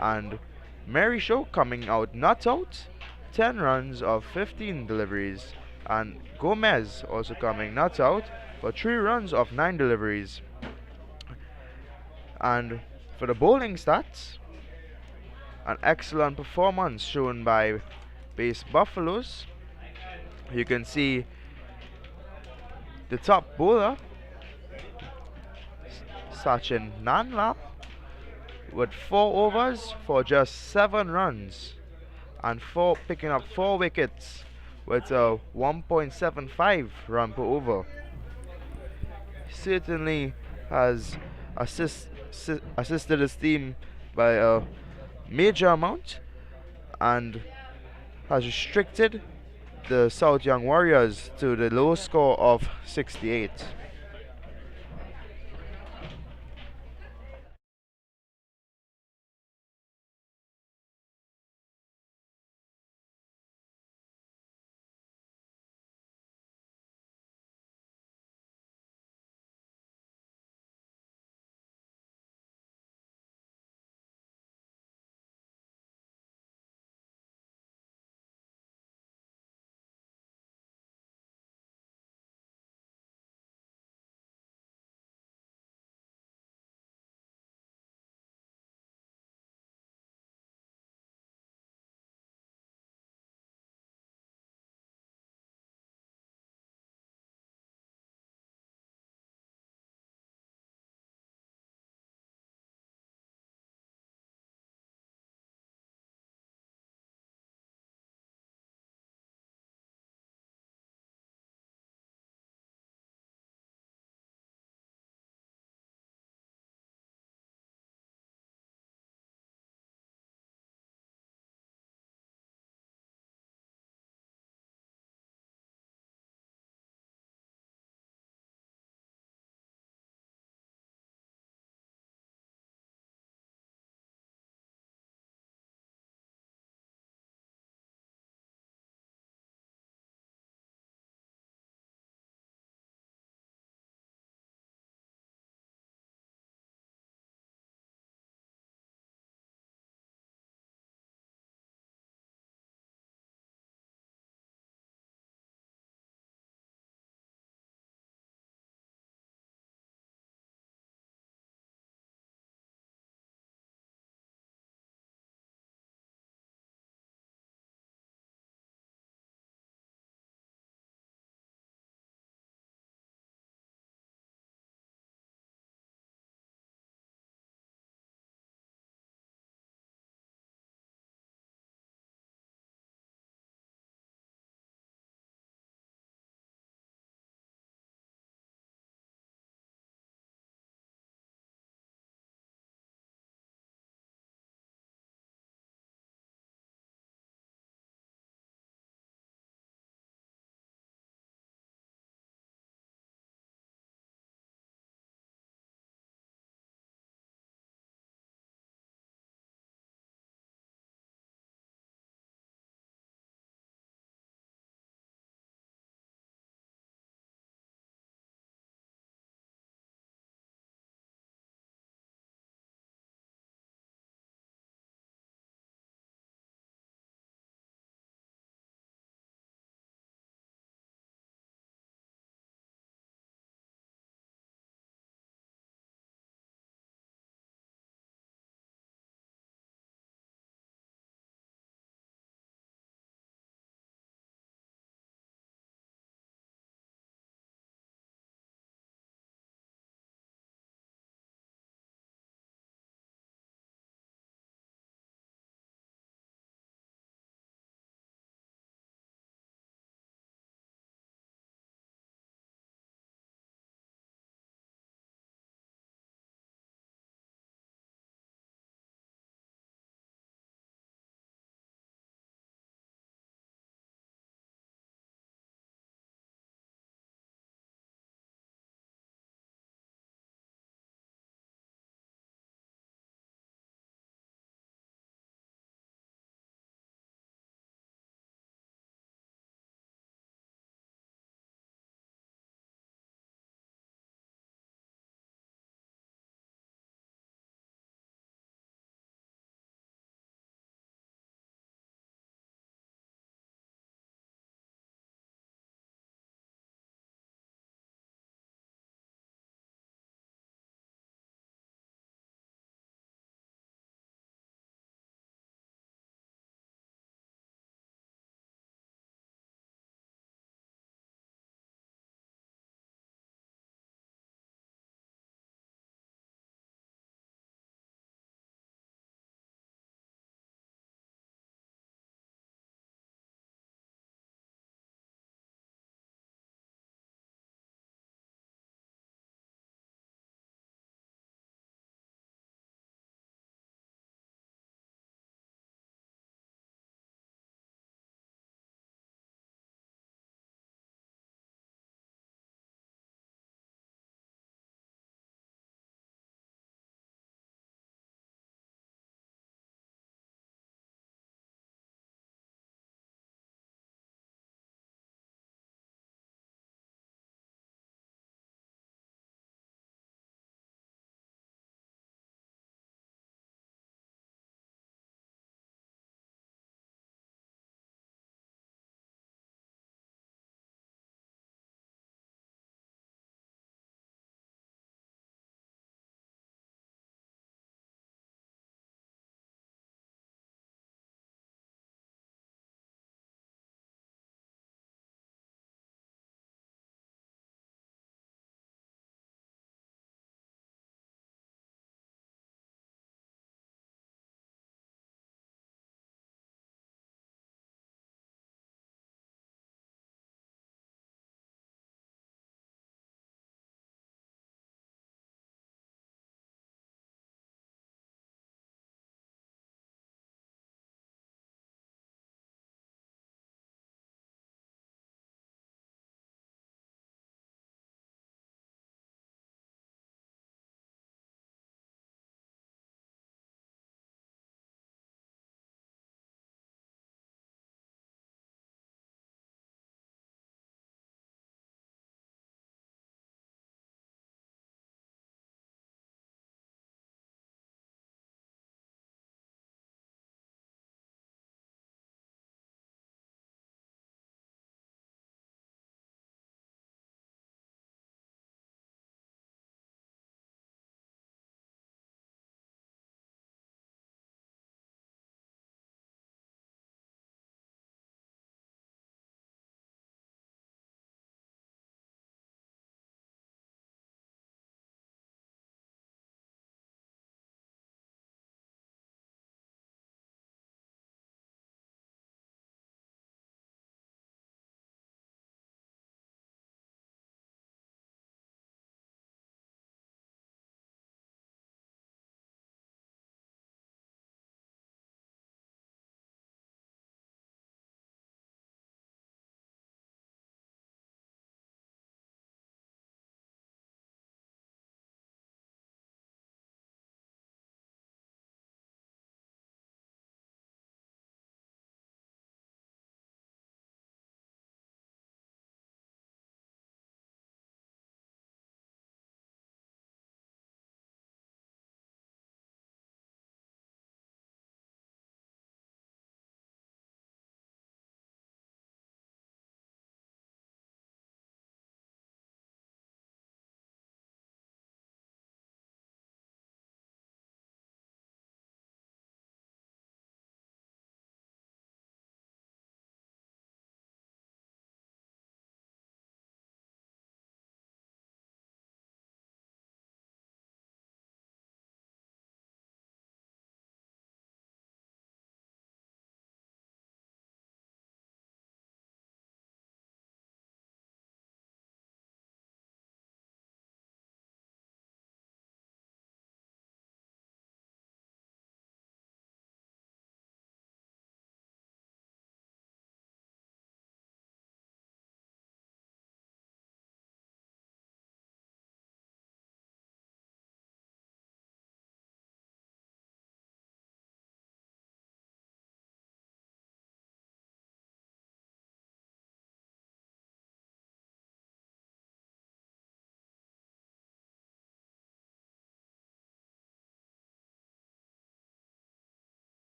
And Mary Show coming out not out, 10 runs of 15 deliveries. And Gomez also coming not out for 3 runs of 9 deliveries. And for the bowling stats, an excellent performance shown by base Buffaloes. You can see the top bowler, Sachin Nanla, with 4 overs for just 7 runs and picking up 4 wickets with a 1.75 run per over. Certainly has assisted his team by a major amount and has restricted the South Young Warriors to the low score of 68.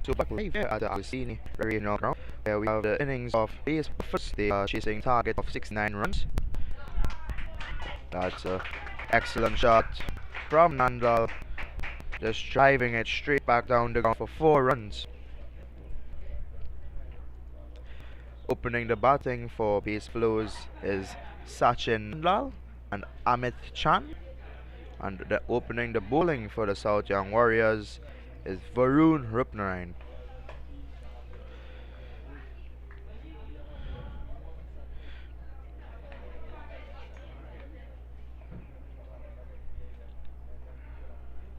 So back live here at the Agustini Regional Ground, where we have the innings of base first. They are chasing target of 69 runs. That's an excellent shot from Nandal, just driving it straight back down the ground for 4 runs. Opening the batting for base flows is Sachin Nandal and Amit Chan. And opening the bowling for the South Young Warriors is Varun Rupnarayan.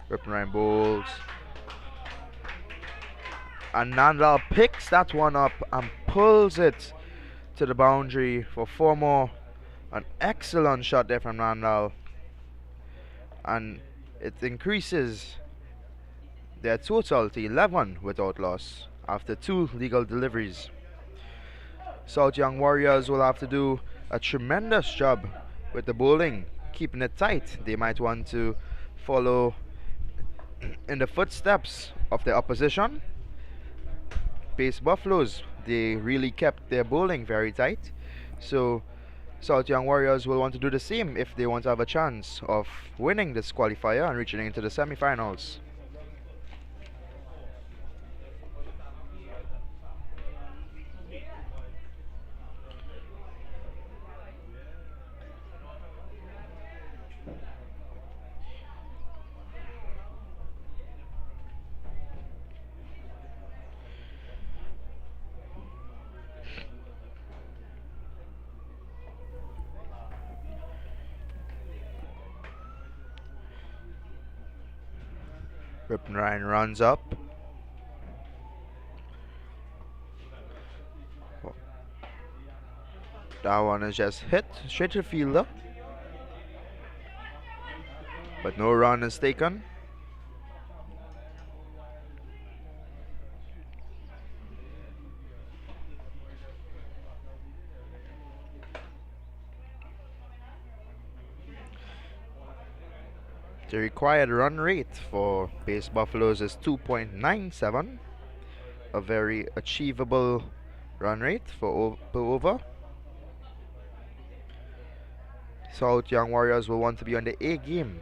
Rupnarayan bowls. And Nandal picks that one up and pulls it to the boundary for 4 more. An excellent shot there from Nandal. And it increases their total to 11 without loss after 2 legal deliveries. South Young Warriors will have to do a tremendous job with the bowling, keeping it tight. They might want to follow in the footsteps of their opposition. Pace Buffaloes, they really kept their bowling very tight. So South Young Warriors will want to do the same if they want to have a chance of winning this qualifier and reaching into the semi-finals. Rupnarayan runs up. That one is just hit straight to the fielder. But no run is taken. The required run rate for Pace Buffaloes is 2.97, a very achievable run rate for per over. South Young Warriors will want to be on the A game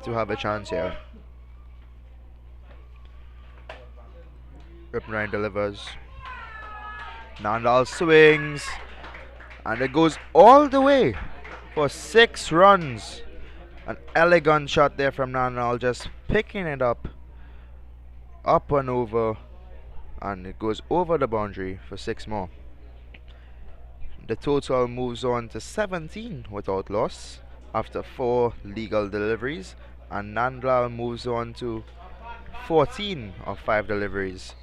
to have a chance here. Rupnarayan delivers. Nandal swings, and it goes all the way for 6 runs. An elegant shot there from Nandal, just picking it up and over, and it goes over the boundary for 6 more. The total moves on to 17 without loss after 4 legal deliveries, and Nandal moves on to 14 of 5 deliveries.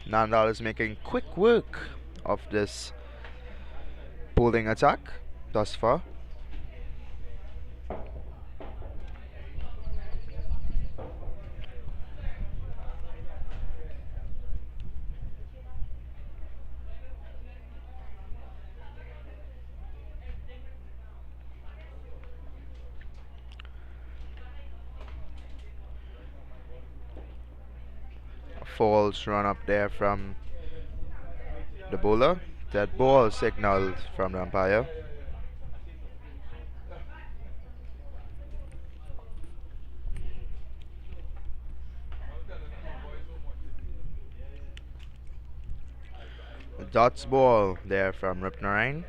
Nandal is making quick work of this bowling attack thus far. False run up there from the bowler. That ball signaled from the umpire. A dots ball there from Rupnarayan.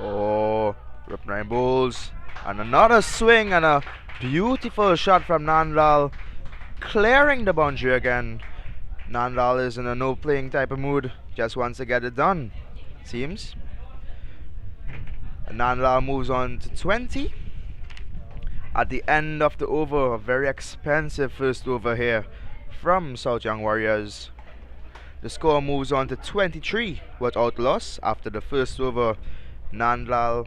Oh, Rupnarayan bowls, and another swing and a beautiful shot from Nandal, clearing the boundary again. Nandal is in a no playing type of mood, just wants to get it done, seems. And Nandal moves on to 20. At the end of the over, a very expensive first over here from South Young Warriors. The score moves on to 23 without loss after the first over Nandlal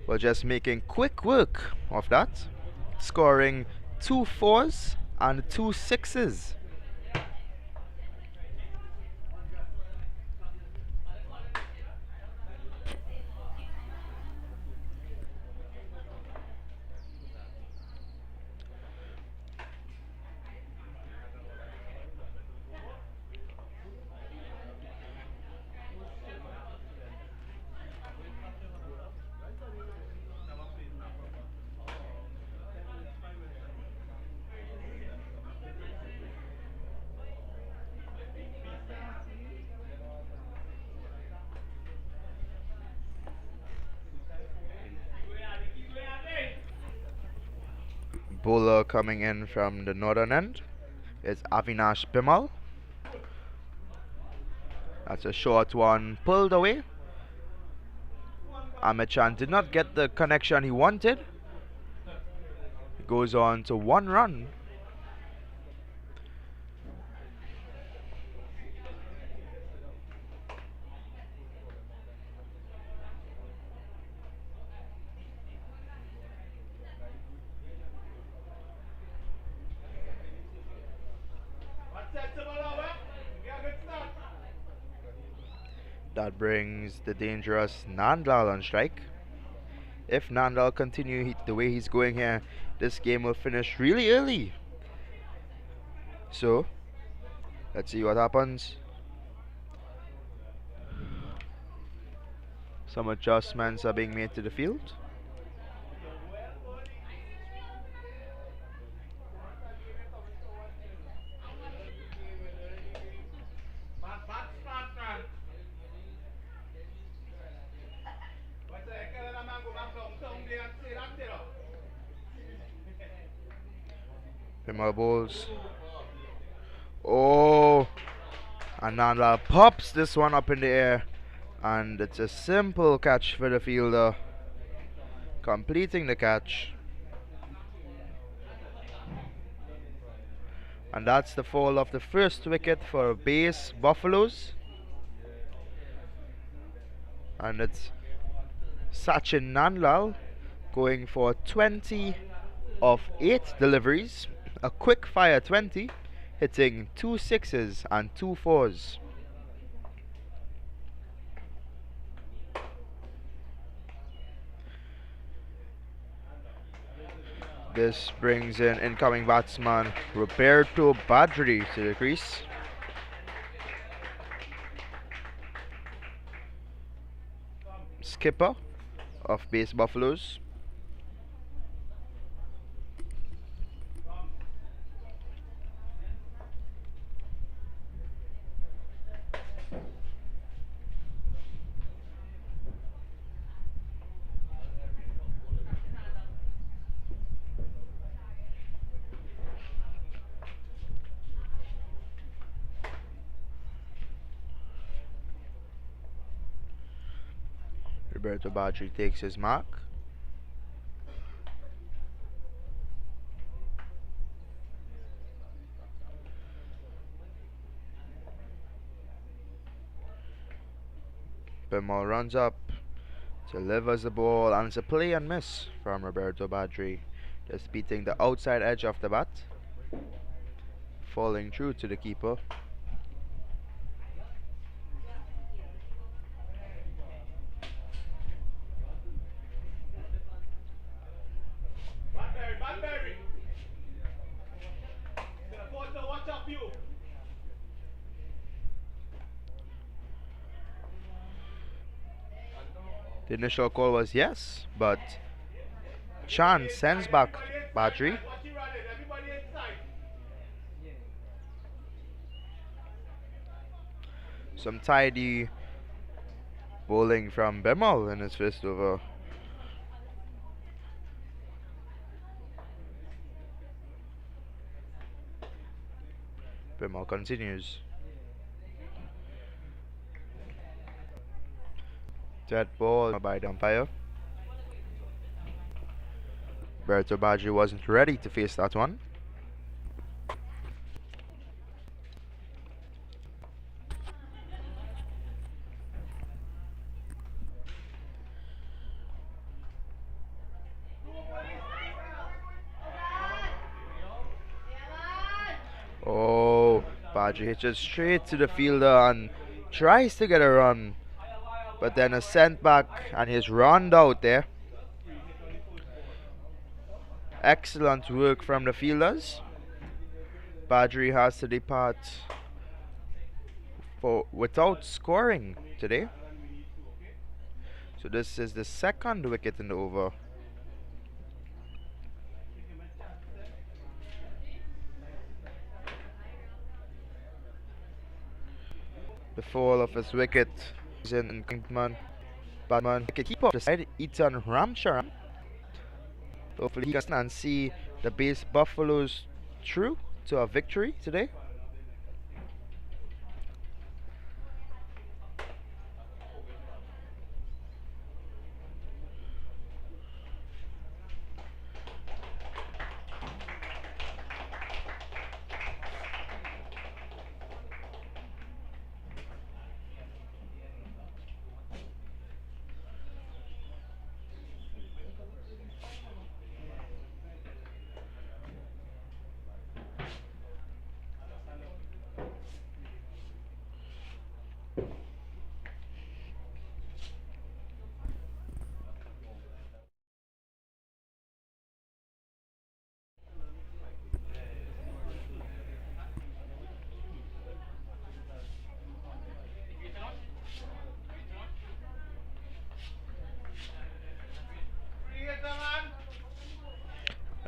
were just making quick work of that, scoring 2 4s and 2 6s. Bowler coming in from the northern end is Avinash Bimal. That's a short one, pulled away. Amichan did not get the connection he wanted. It goes on to 1 run. That brings the dangerous Nandlal on strike. If Nandlal continue the way he's going here, this game will finish really early. So, let's see what happens. Some adjustments are being made to the field. Pimmer balls. Oh, and Nandlal pops this one up in the air, and it's a simple catch for the fielder, completing the catch. And that's the fall of the first wicket for base Buffaloes. And it's Sachin Nandlal going for 20 of 8 deliveries, a quick fire 20, hitting 2 6s and 2 4s. This brings in incoming batsman Roberto Badri to the crease. Skipper of base Buffaloes. Roberto Badri takes his mark. Bimal runs up, delivers the ball, and it's a play and miss from Roberto Badri, just beating the outside edge of the bat, falling through to the keeper. The initial call was yes, but Chan sends back Badri. Some tidy bowling from Bimal in his first over. Bimal continues. Dead ball by the umpire. Roberto Badri wasn't ready to face that one. Oh, Badri hits it straight to the fielder and tries to get a run, but then a sent back and he's run out there. Excellent work from the fielders. Badri has to depart without scoring today. So this is the second wicket in the over. The fall of his wicket is in Kingman. Batman keeper of the side, Ethan Ramcharan. Hopefully he can see the base Buffaloes through to a victory today.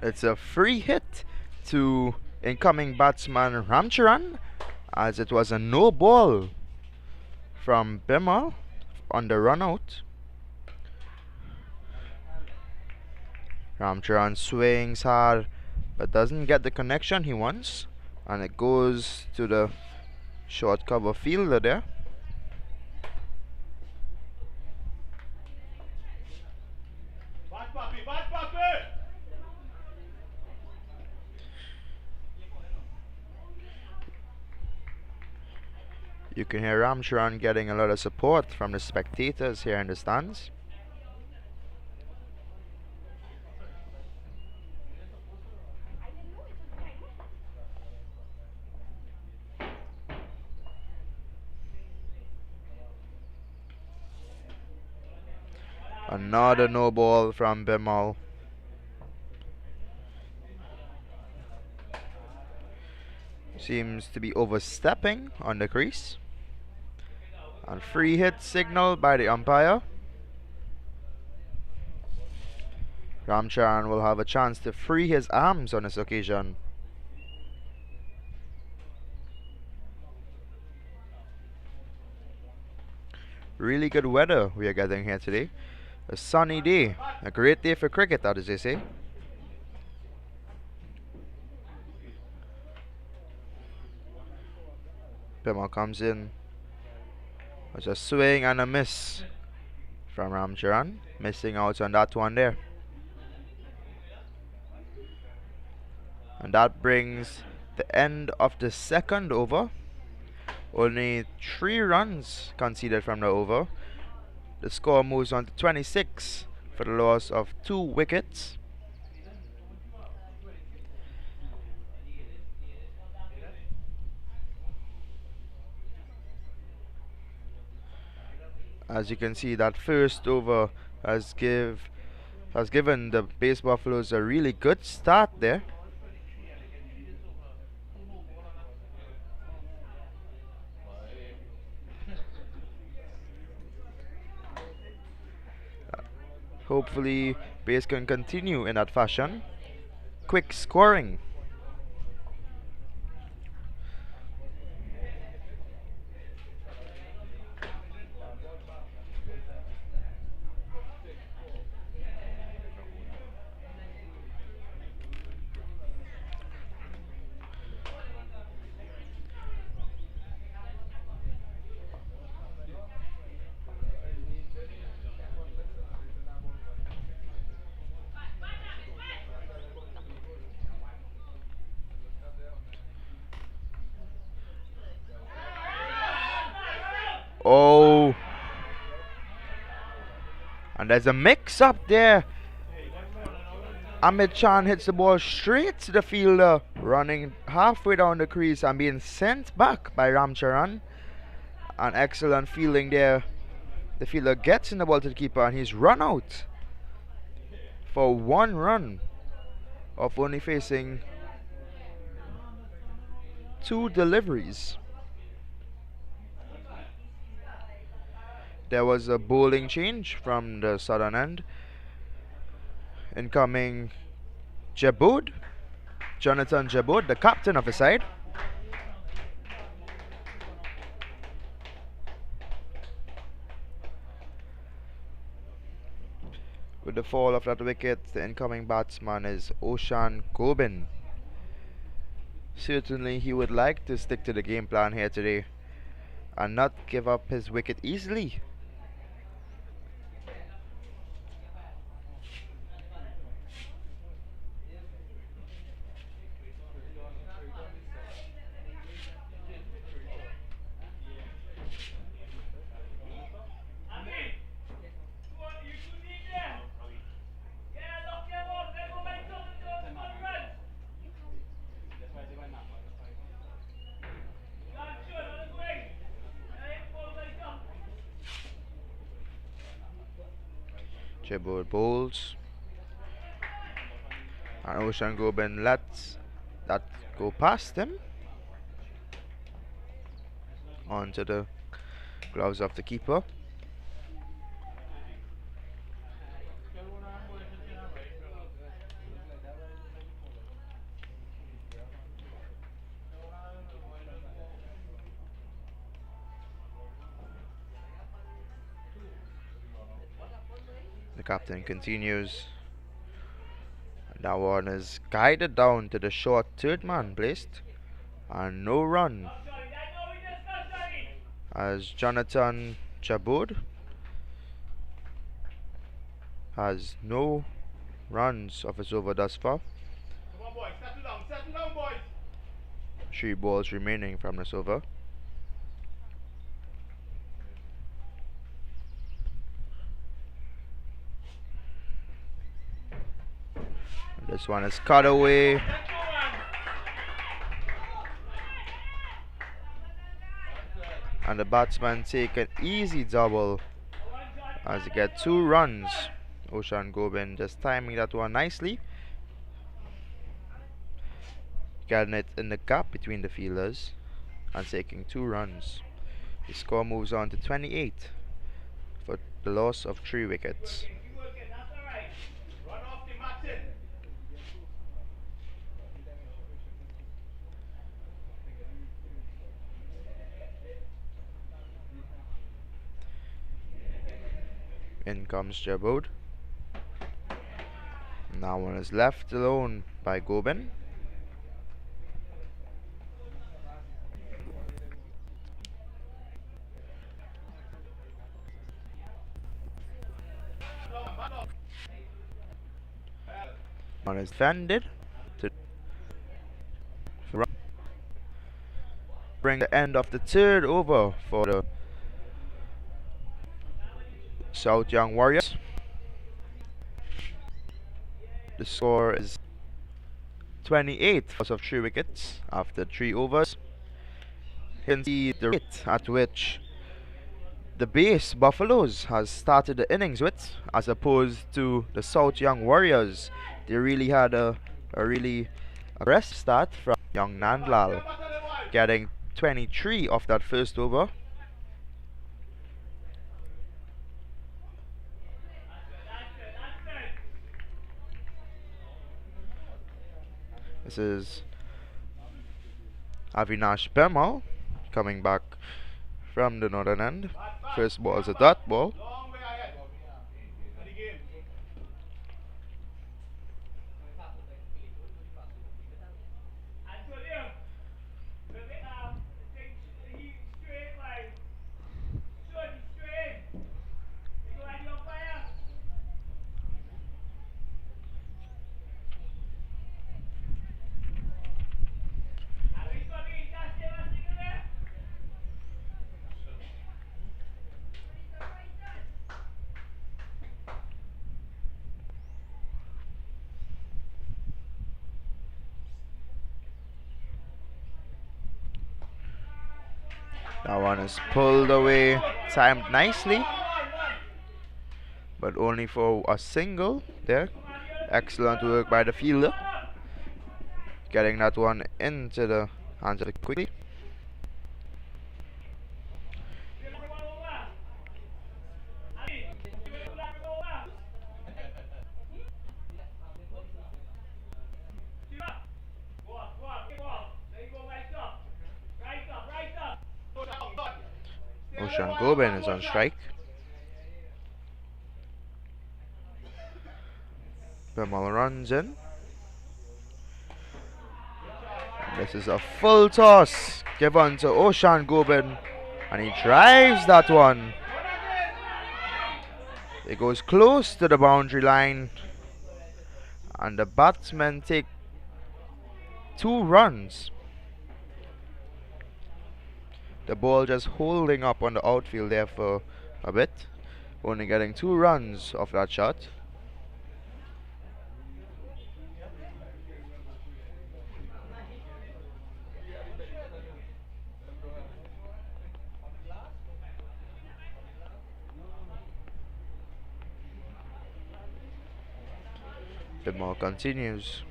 It's a free hit to incoming batsman Ramcharan, as it was a no ball from Bimal on the run out. Ramcharan swings hard but doesn't get the connection he wants, and it goes to the short cover fielder there. You can hear Ramcharan getting a lot of support from the spectators here in the stands. Another no ball from Bimal. Seems to be overstepping on the crease. And free hit signal by the umpire. Ramcharan will have a chance to free his arms on this occasion. Really good weather we are getting here today. A sunny day. A great day for cricket, as they say. Bimal comes in. It's a swing and a miss from Ramcharan. Missing out on that one there. And that brings the end of the second over. Only 3 runs conceded from the over. The score moves on to 26 for the loss of 2 wickets. As you can see, that first over has given the Base Buffaloes a really good start there. Hopefully, Base can continue in that fashion. Quick scoring. Oh, and there's a mix up there. Ahmed Chan hits the ball straight to the fielder, running halfway down the crease and being sent back by Ramcharan. An excellent fielding there. The fielder gets in the ball to the keeper and he's run out for 1 run of only facing 2 deliveries. There was a bowling change from the southern end. Incoming Jabud, Jonathan Jabud, the captain of the side. With the fall of that wicket, the incoming batsman is Oshan Gobin. Certainly he would like to stick to the game plan here today and not give up his wicket easily. Jabud bowls and Oshan Gobin lets that go past him onto the gloves of the keeper. The captain continues. That one is guided down to the short third man placed and no run as Jonathan Jabud has no runs of his over thus far. Come on, boys, settle down, boys. 3 balls remaining from this over. This one is cut away. And the batsman take an easy double as he gets 2 runs. Oshan Gobin just timing that one nicely. Getting it in the gap between the fielders and taking 2 runs. The score moves on to 28 for the loss of 3 wickets. Run off the Martin. In comes Jabud. Now one is left alone by Gobin. One is defended to bring the end of the 3rd over for the South Young Warriors. The score is 28 of 3 wickets after 3 overs. You can see the rate at which the base Buffaloes has started the innings with, as opposed to the South Young Warriors. They really had a really aggressive start from young Nandlal, getting 23 of that first over. This is Avinash Pemal coming back from the northern end. First ball is a dot ball. Long way ahead. And the game. That one is pulled away, timed nicely, but only for a single there. Excellent work by the fielder, getting that one into the hands of the quickly. Ocean Goben is on strike. Pemal runs in. This is a full toss given to Ocean Goben, and he drives that one. It goes close to the boundary line, and the batsmen take 2 runs. The ball just holding up on the outfield there for a bit, only getting 2 runs off that shot. The ball continues.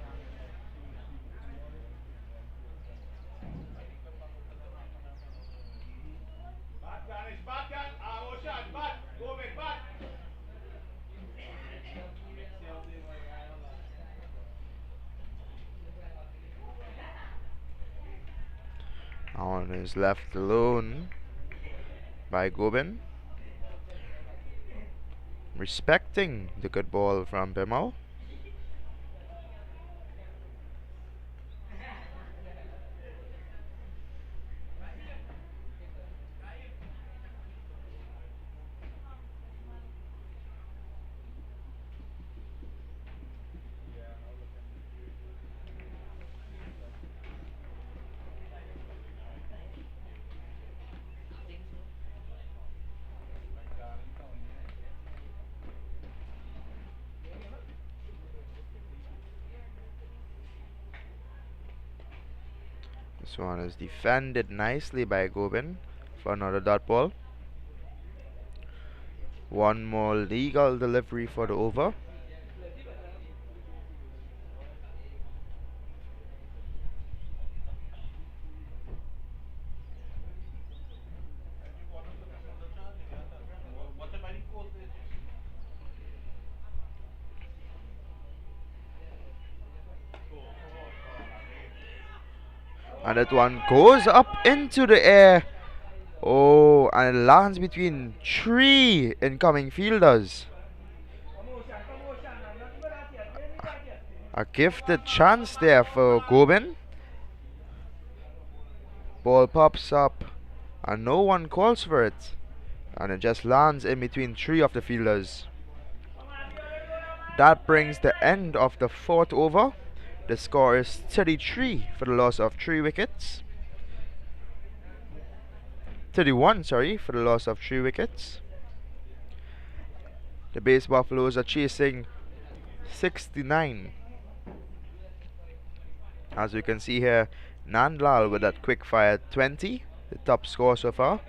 Alan is left alone by Goben, respecting the good ball from Bimal. This one is defended nicely by Goben for another dot ball. One more legal delivery for the over. And that one goes up into the air. Oh, and it lands between 3 incoming fielders. A gifted chance there for Goben. Ball pops up and no one calls for it. And it just lands in between 3 of the fielders. That brings the end of the 4th over. The score is 33 for the loss of 3 wickets. 31, sorry, for the loss of 3 wickets. The Base Buffaloes are chasing 69. As you can see here, Nandlal with that quick fire 20, the top score so far.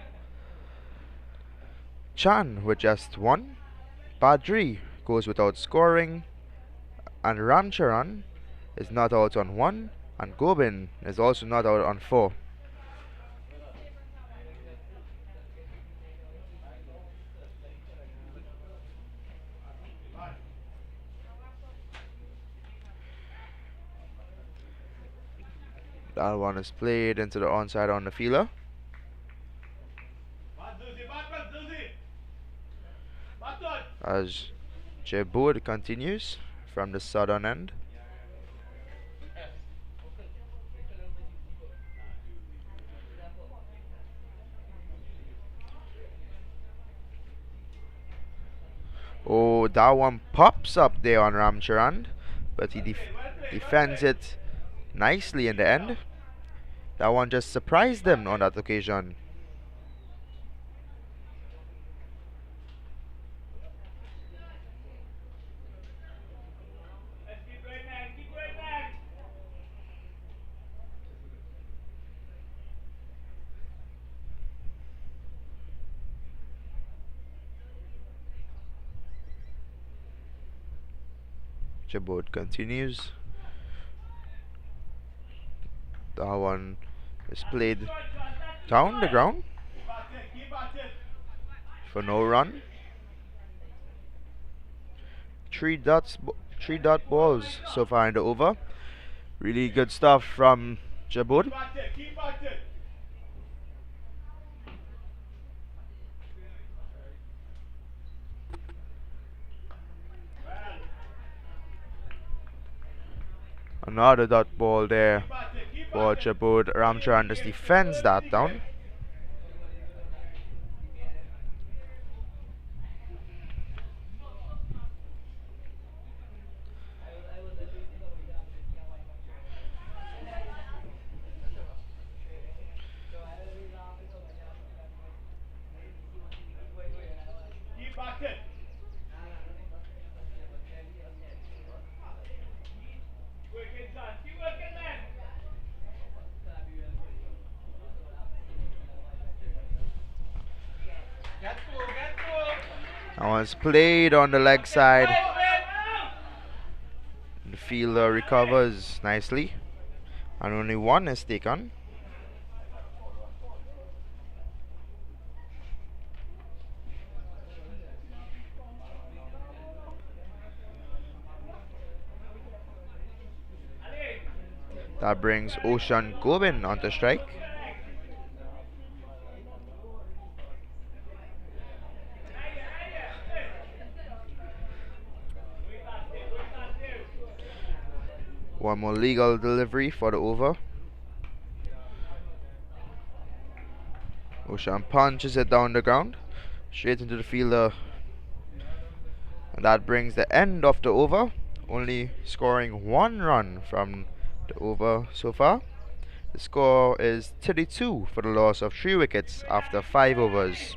Chan with just 1. Badri goes without scoring. And Ramcharan is not out on 1. And Goben is also not out on 4. That one is played into the onside on the fielder. As Jebood continues from the southern end. Oh, that one pops up there on Ramcharan, but he defends it nicely in the end. That one just surprised them on that occasion. Jabot continues. That one is played down the ground for no run. Three dot balls so far in the over. Really good stuff from Jabot. Another dot ball there for Jabot. Ramcharan just defends that down. That one's played on the leg side. The fielder recovers nicely, and only one is taken. That brings Ocean Gobin onto strike. One more legal delivery for the over. Ocean punches it down the ground, straight into the fielder. And that brings the end of the over, only scoring one run from the over so far. The score is 32 for the loss of 3 wickets after 5 overs.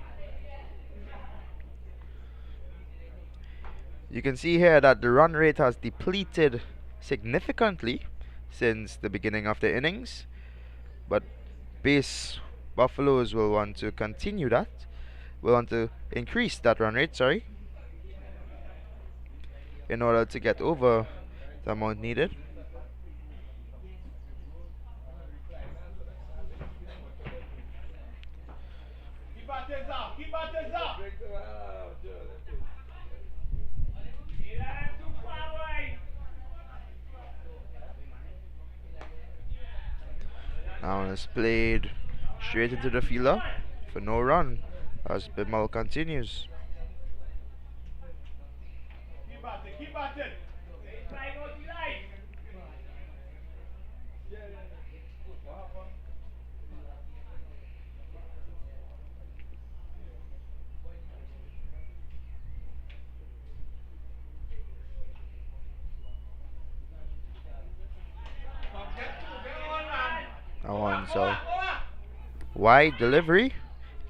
You can see here that the run rate has depleted significantly since the beginning of the innings, but base Buffaloes will want to continue that, will want to increase that run rate, in order to get over the amount needed. Now it's played straight into the fielder for no run as Bimal continues. That one's a wide delivery.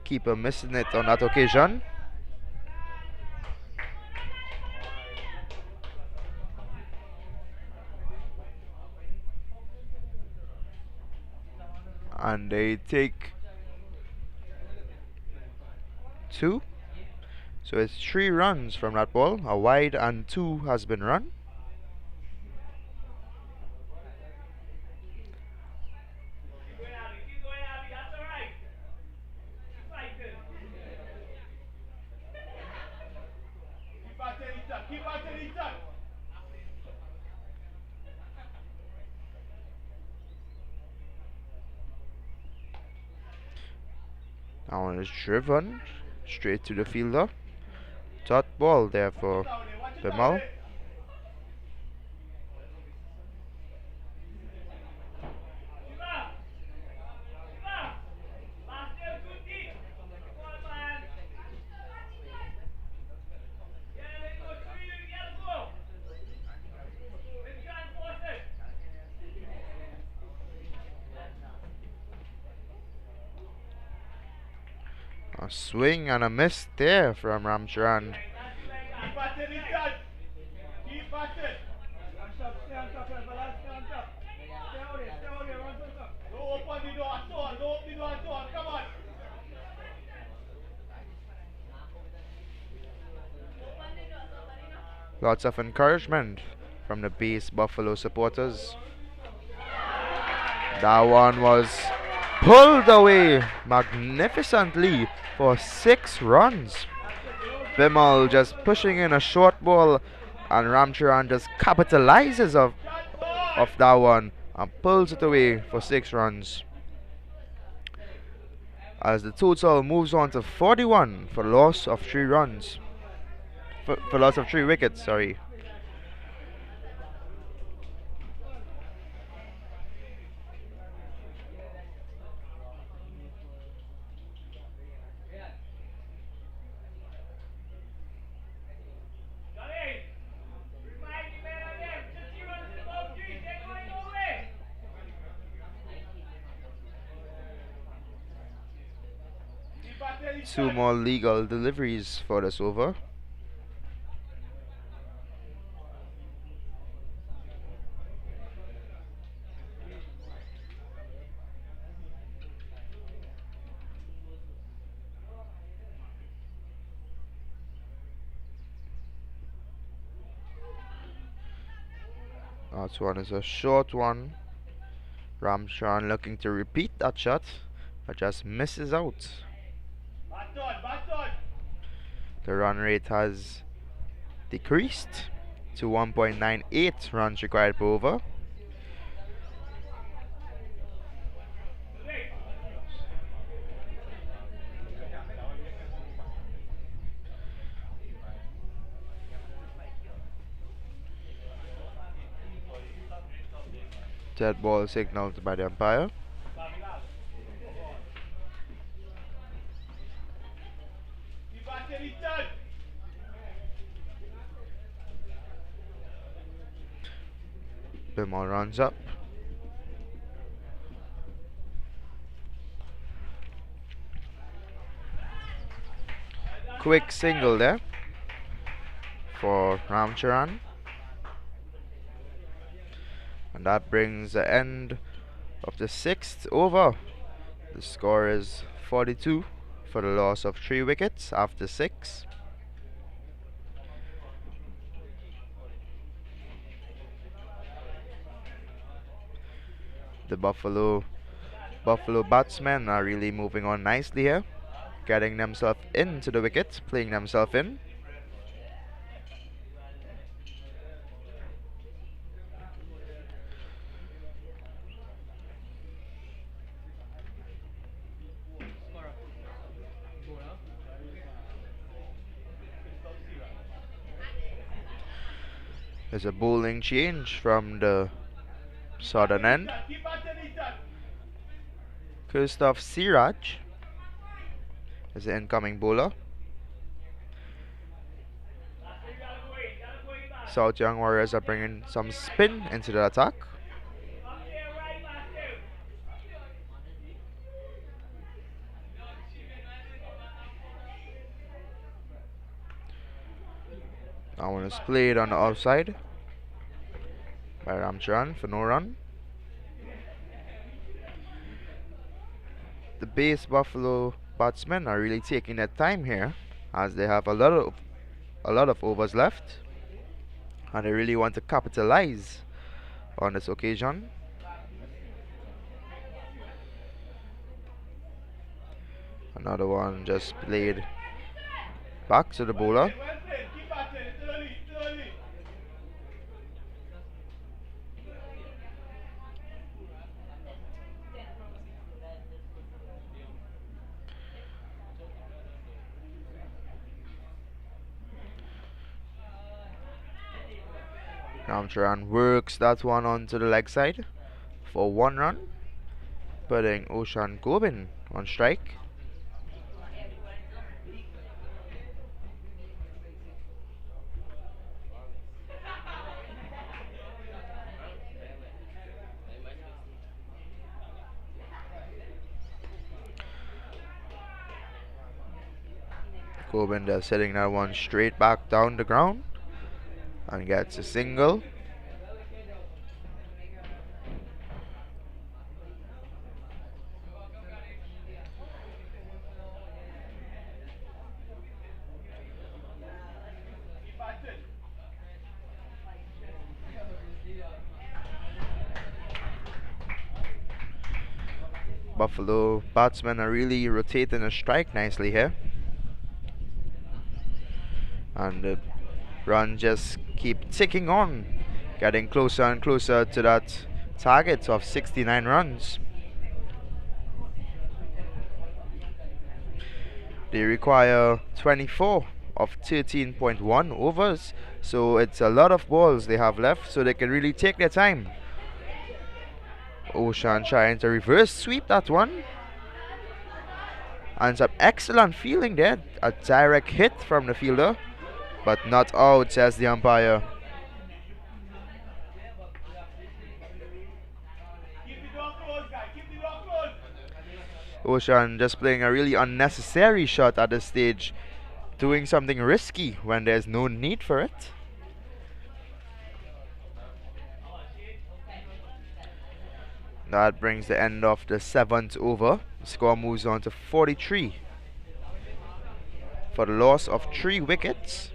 Keeper missing it on that occasion. And they take 2. So it's 3 runs from that ball. A wide and 2 has been run. That one is driven straight to the fielder. Dot ball there for Bimal. A swing and a miss there from Ramcharan. Lots of encouragement from the base Buffalo supporters. That one was pulled away magnificently for 6 runs. Bimal just pushing in a short ball, and Ramcharan just capitalizes of that one and pulls it away for 6 runs. As the total moves on to 41 for loss of 3 runs. For loss of 3 wickets, sorry. Two more legal deliveries for this over. That one is a short one. Ramcharan looking to repeat that shot, but just misses out. The run rate has decreased to 1.98 runs required per over. Dead ball signaled by the umpire. Bimal runs up. Quick single there for Ramcharan. And that brings the end of the 6th over. The score is 42 for the loss of 3 wickets after 6. The Buffalo batsmen are really moving on nicely here, getting themselves into the wicket, playing themselves in. There's a bowling change from the southern end. Christoph Siraj is the incoming bowler. South Young Warriors are bringing some spin into the attack. That one is played on the outside by Ramcharan for no run. The base Buffalo batsmen are really taking their time here, as they have a lot of overs left, and they really want to capitalize on this occasion. Another one just played back to the bowler. Ramcharan works that one onto the leg side for 1 run, putting Oshan Gobin on strike. Gobin just hitting that one straight back down the ground and gets a single. Buffalo batsmen are really rotating a strike nicely here. And the run just keep ticking on, getting closer and closer to that target of 69 runs. They require 24 of 13.1 overs, so it's a lot of balls they have left, so they can really take their time. Ocean trying to reverse sweep that one. And some excellent fielding there. A direct hit from the fielder, but not out, says the umpire. Keep the door closed, guys. Keep the door closed. Ocean just playing a really unnecessary shot at this stage, doing something risky when there's no need for it. That brings the end of the 7th over. The score moves on to 43 for the loss of 3 wickets.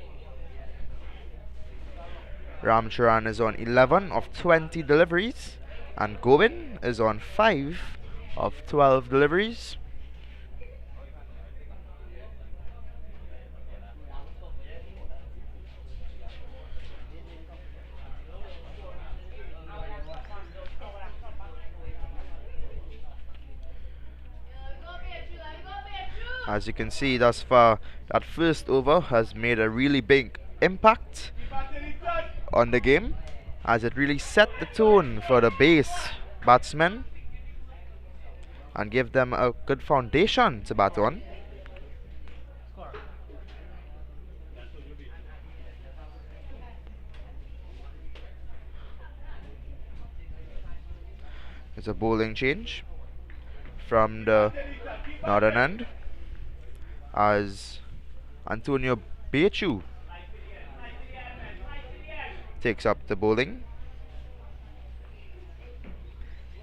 Ramcharan is on 11 of 20 deliveries, and Govind is on 5 of 12 deliveries. As you can see thus far, that first over has made a really big impact on the game, as it really set the tone for the base batsmen and give them a good foundation to bat on. It's a bowling change from the northern end, as Antonio Bechu takes up the bowling,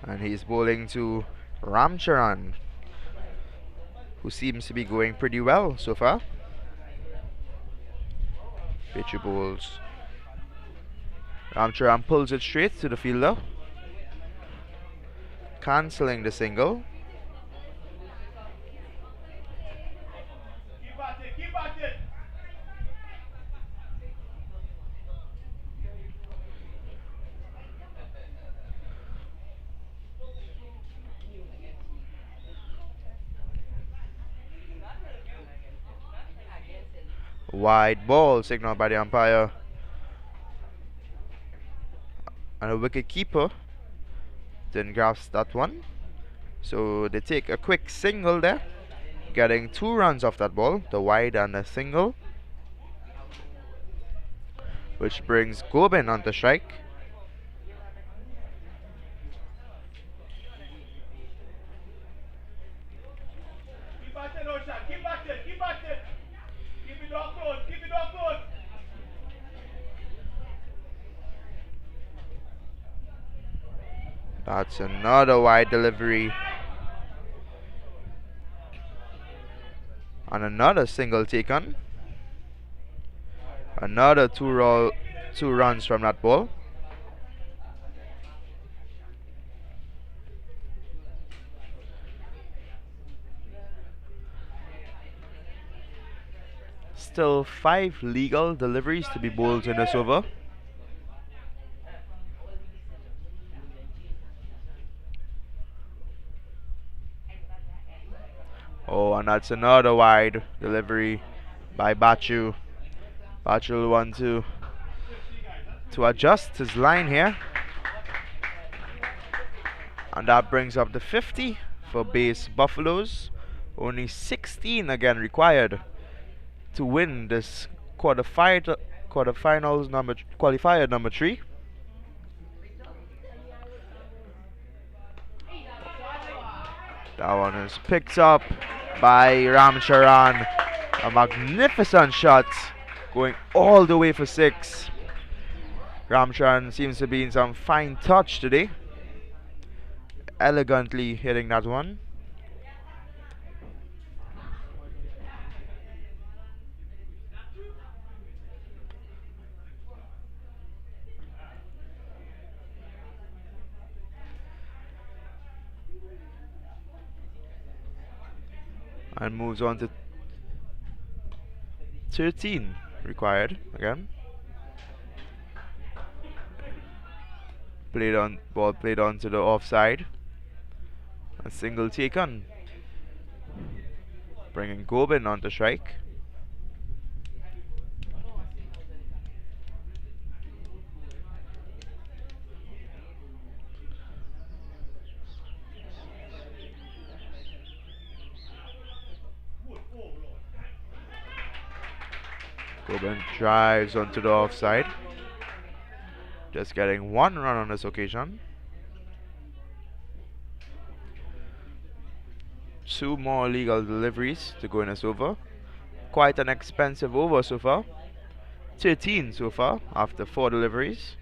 and he's bowling to Ramcharan, who seems to be going pretty well so far. Bechu bowls. Ramcharan pulls it straight to the fielder, cancelling the single. Keep at it. Keep at it. Wide ball signaled by the umpire, and a wicket keeper didn't grasp that one, so they take a quick single there, getting 2 runs off that ball, the wide and the single, which brings Gobind on the strike. Keep at it, Ocean. Keep at it. Keep at it. Keep the door closed. Keep the door closed. That's another wide delivery, and another single taken. Another 2 runs from that ball. Still 5 legal deliveries to be bowled in this over. Oh, and that's another wide delivery by Bachu. Bachu will want to adjust his line here. And that brings up the 50 for base Buffaloes. Only 16 again required to win this qualifier number 3. That one is picked up by Ramcharan. A magnificent shot, going all the way for 6. Ramcharan seems to be in some fine touch today, elegantly hitting that one. and moves on to 13 required again. Ball played on to the offside. A single taken, bringing Gobin on to strike. Gobin drives onto the offside. Just getting one run on this occasion. Two more legal deliveries to go in this over. Quite an expensive over so far. 13 so far after 4 deliveries.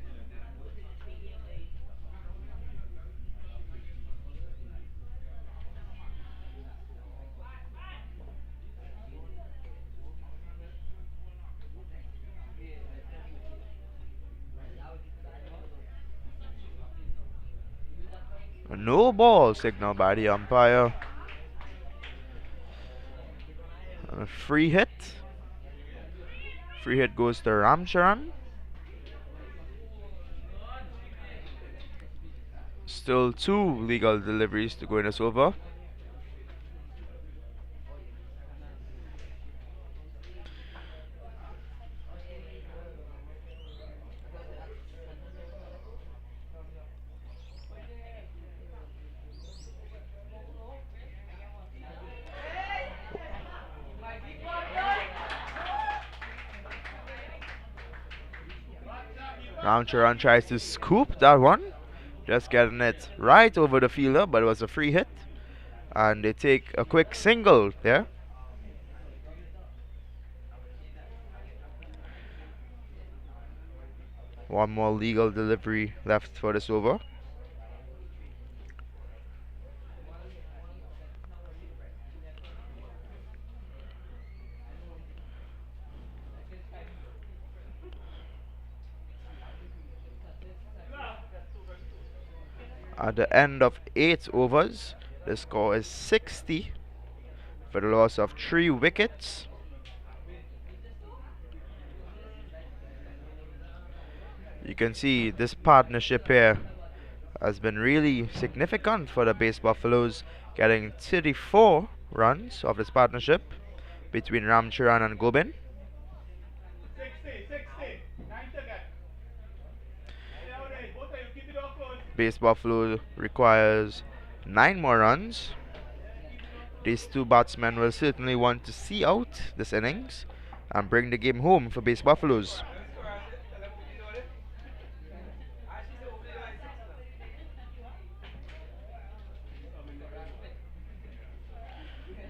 A no ball signal by the umpire. And a free hit. Free hit goes to Ramcharan. Still 2 legal deliveries to go in this over. Ramcharan tries to scoop that one. Just getting it right over the fielder, but it was a free hit. And they take a quick single there. One more legal delivery left for this over. At the end of 8 overs, the score is 60 for the loss of 3 wickets. You can see this partnership here has been really significant for the Base Buffaloes, getting 34 runs of this partnership between Ramcharan and Gobin. 60, 9 seconds. Both of you keep it all close. Base Buffalo requires 9 more runs. These two batsmen will certainly want to see out this innings and bring the game home for Base Buffaloes.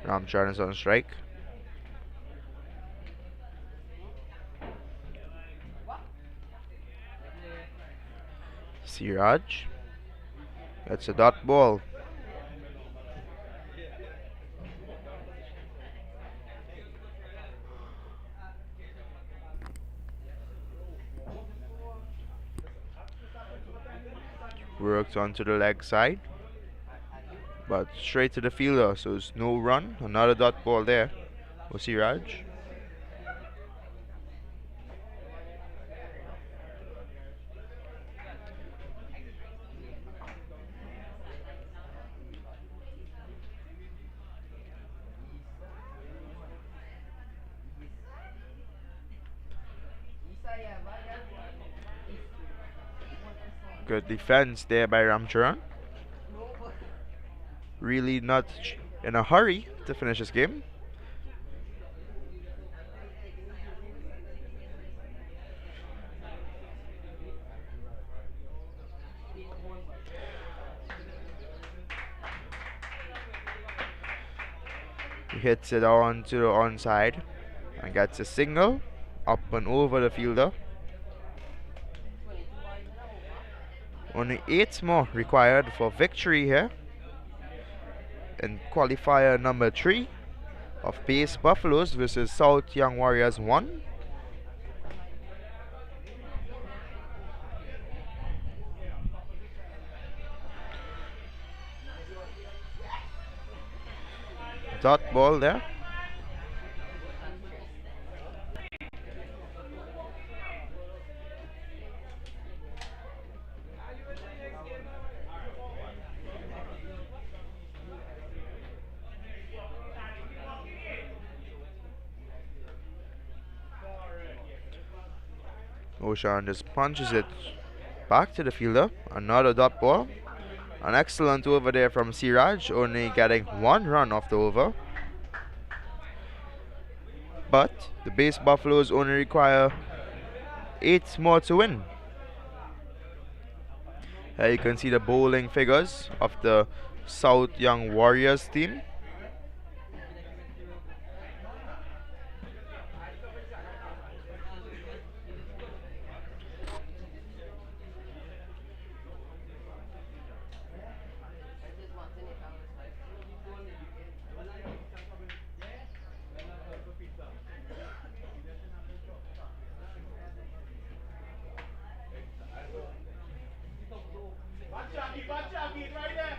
Ramcharan is on strike. Siraj gets a dot ball. Works onto the leg side, but straight to the fielder, so it's no run. Another dot ball there for Siraj. Good defense there by Ramcharan. Really not in a hurry to finish this game. He hits it on to the onside and gets a single up and over the fielder. Only 8 more required for victory here in qualifier number 3 of Base Buffaloes versus South Young Warriors 1. dot ball there. Ocean just punches it back to the fielder. Another dot ball. An excellent over there from Siraj, only getting 1 run off the over. But the base Buffaloes only require 8 more to win. Here you can see the bowling figures of the South Young Warriors team. Batsaki, right there.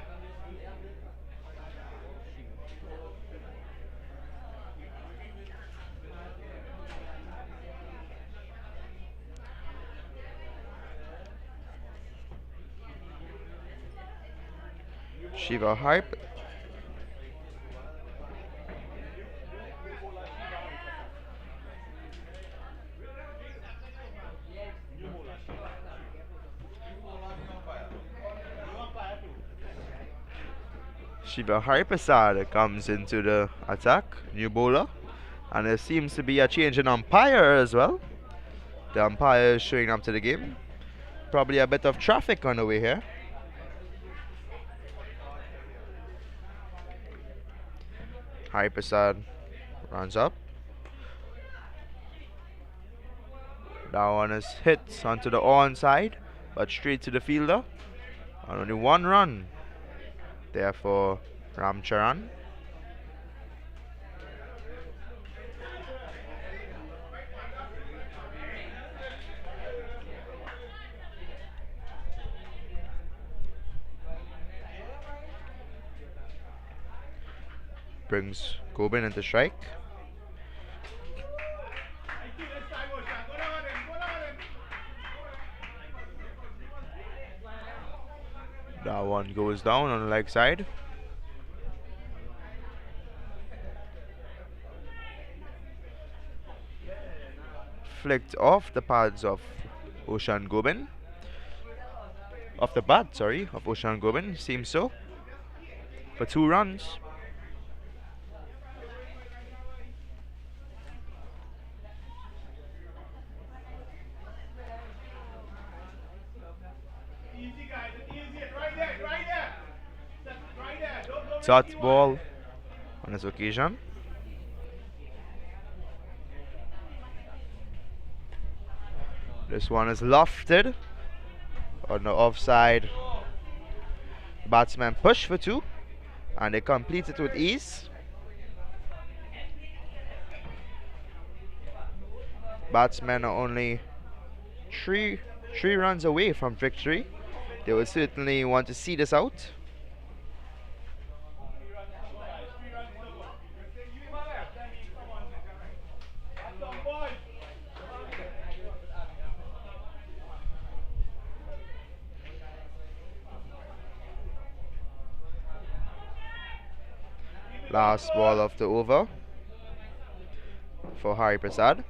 Shiva Hype. Shiva Haripasad comes into the attack, new bowler. And there seems to be a change in umpire as well. The umpire is showing up to the game. Probably a bit of traffic on the way here. Haripasad runs up. That one is hit onto the onside, but straight to the fielder. And only 1 run there for Ramcharan. Brings Gobin into strike. That one goes down on the leg side. Flicked off the pads of Oshan Gobin. Off the bat, sorry, of Oshan Gobin. Seems so. For 2 runs. Dot ball on this occasion. This one is lofted on the offside. Batsman push for 2 and they complete it with ease. Batsmen are only three runs away from victory. They will certainly want to see this out. Last ball of the over for Hariprasad.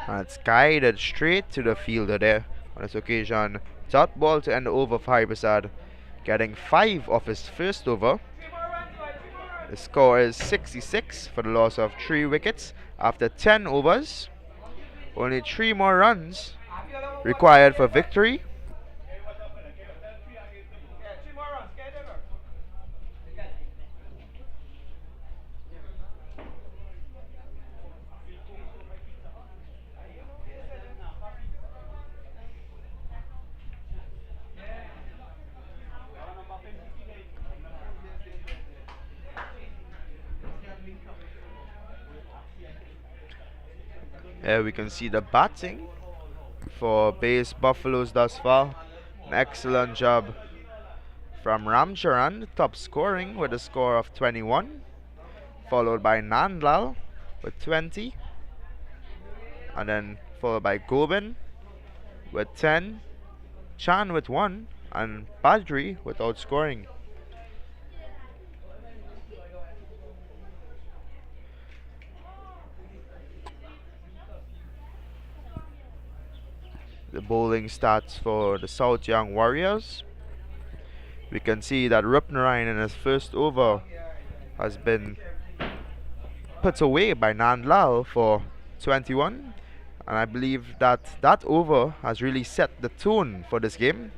And it's guided straight to the fielder there on this occasion. Dot ball to end the over for Hariprasad, getting 5 off his first over. The score is 66 for the loss of 3 wickets after 10 overs. Only 3 more runs required for victory. Here we can see the batting for base Buffaloes thus far. An excellent job from Ramcharan, top scoring with a score of 21, followed by Nandlal with 20, and then followed by Gobin with 10, Chan with 1, and Badri without scoring. The bowling stats for the South Young Warriors. We can see that Rupnarayan in his first over has been put away by Nandlal for 21, and I believe that that over has really set the tone for this game.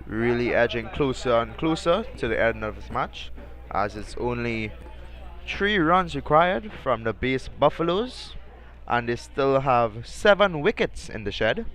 Really edging closer and closer to the end of this match, as it's only 3 runs required from the base Buffaloes, and they still have 7 wickets in the shed.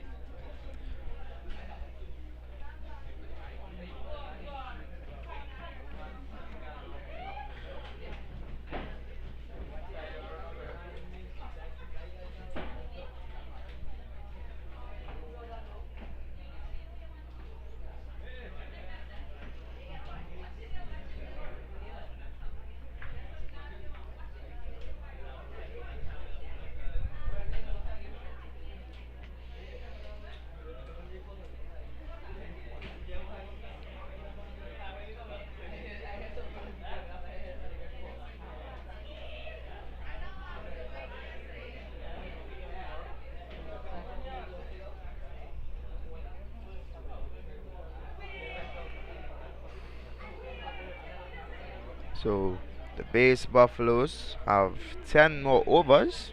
So the base Buffaloes have 10 more overs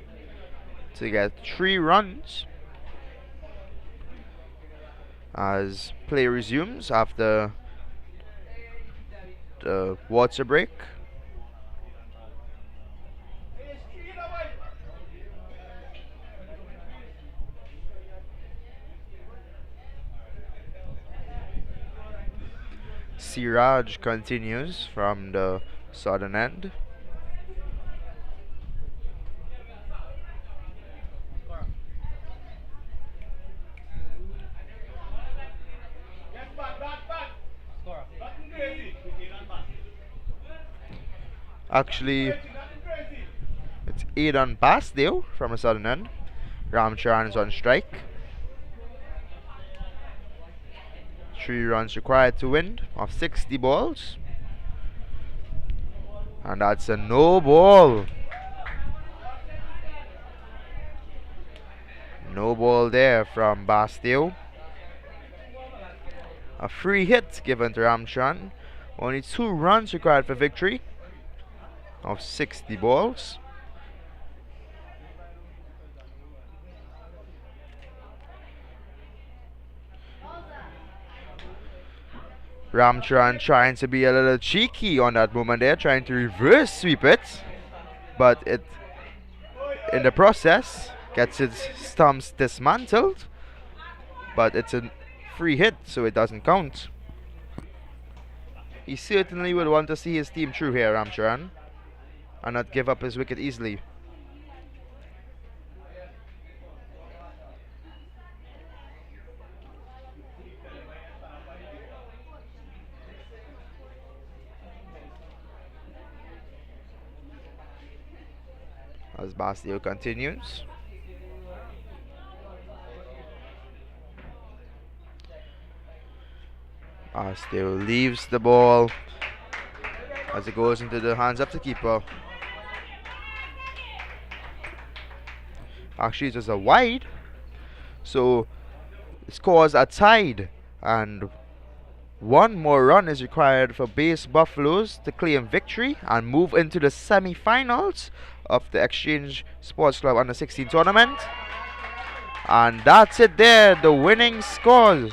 to get 3 runs as play resumes after the water break. Siraj continues from the southern end. Actually, it's Aidan Basdale from the southern end. Ramcharan is on strike. 3 runs required to win of 60 balls. And that's a no ball. No ball there from Basdale. A free hit given to Ramcharan. Only 2 runs required for victory of 60 balls. Ramcharan trying to be a little cheeky on that moment there, trying to reverse sweep it, but it, in the process, gets its stumps dismantled, but it's a free hit, so it doesn't count. He certainly would want to see his team through here, Ramcharan, and not give up his wicket easily. As Basdale continues. Basdale leaves the ball as it goes into the hands of the keeper. Actually, it was a wide, so the scores are tied, and 1 more run is required for base Buffaloes to claim victory and move into the semi-finals of the Exchange Sports Club Under 16 tournament. And that's it there, the winning scores.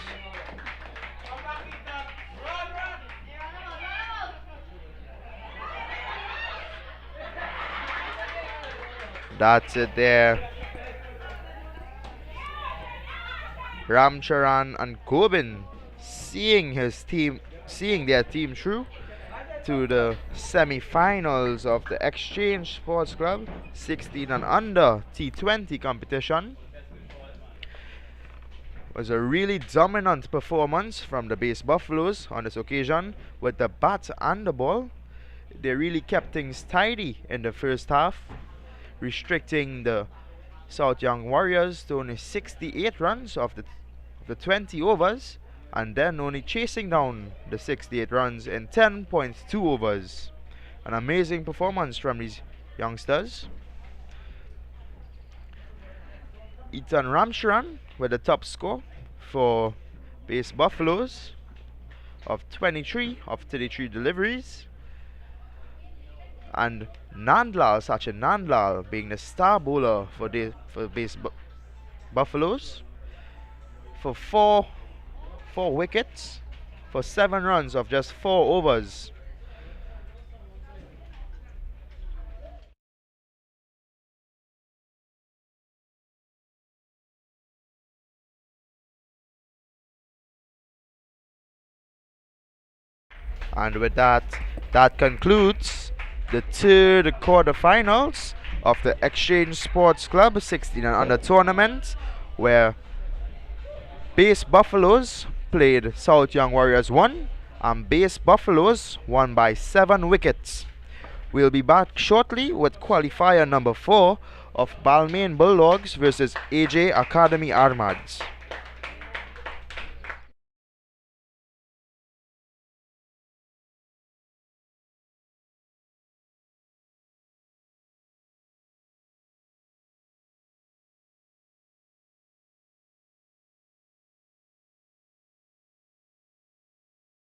That's it there. Ramcharan and Gobin seeing their team through to the semi-finals of the Exchange Sports Club 16 and under T20 competition. It was a really dominant performance from the Base Buffaloes on this occasion with the bat and the ball. They really kept things tidy in the first half, restricting the South Young Warriors to only 68 runs of the 20 overs, and then only chasing down the 68 runs in 10.2 overs. An amazing performance from these youngsters. Ethan Ramcharan with the top score for Base Buffaloes of 23 of 33 deliveries, and Sachin Nandlal being the star bowler for Base Buffaloes for four wickets for 7 runs of just 4 overs. And with that concludes the third quarterfinals of the Exchange Sports Club 16 and under tournament, where Base Buffaloes played South Young Warriors 1 and Base Buffaloes won by 7 wickets. We'll be back shortly with qualifier number 4 of Balmain Bulldogs versus AJ Academy Armads.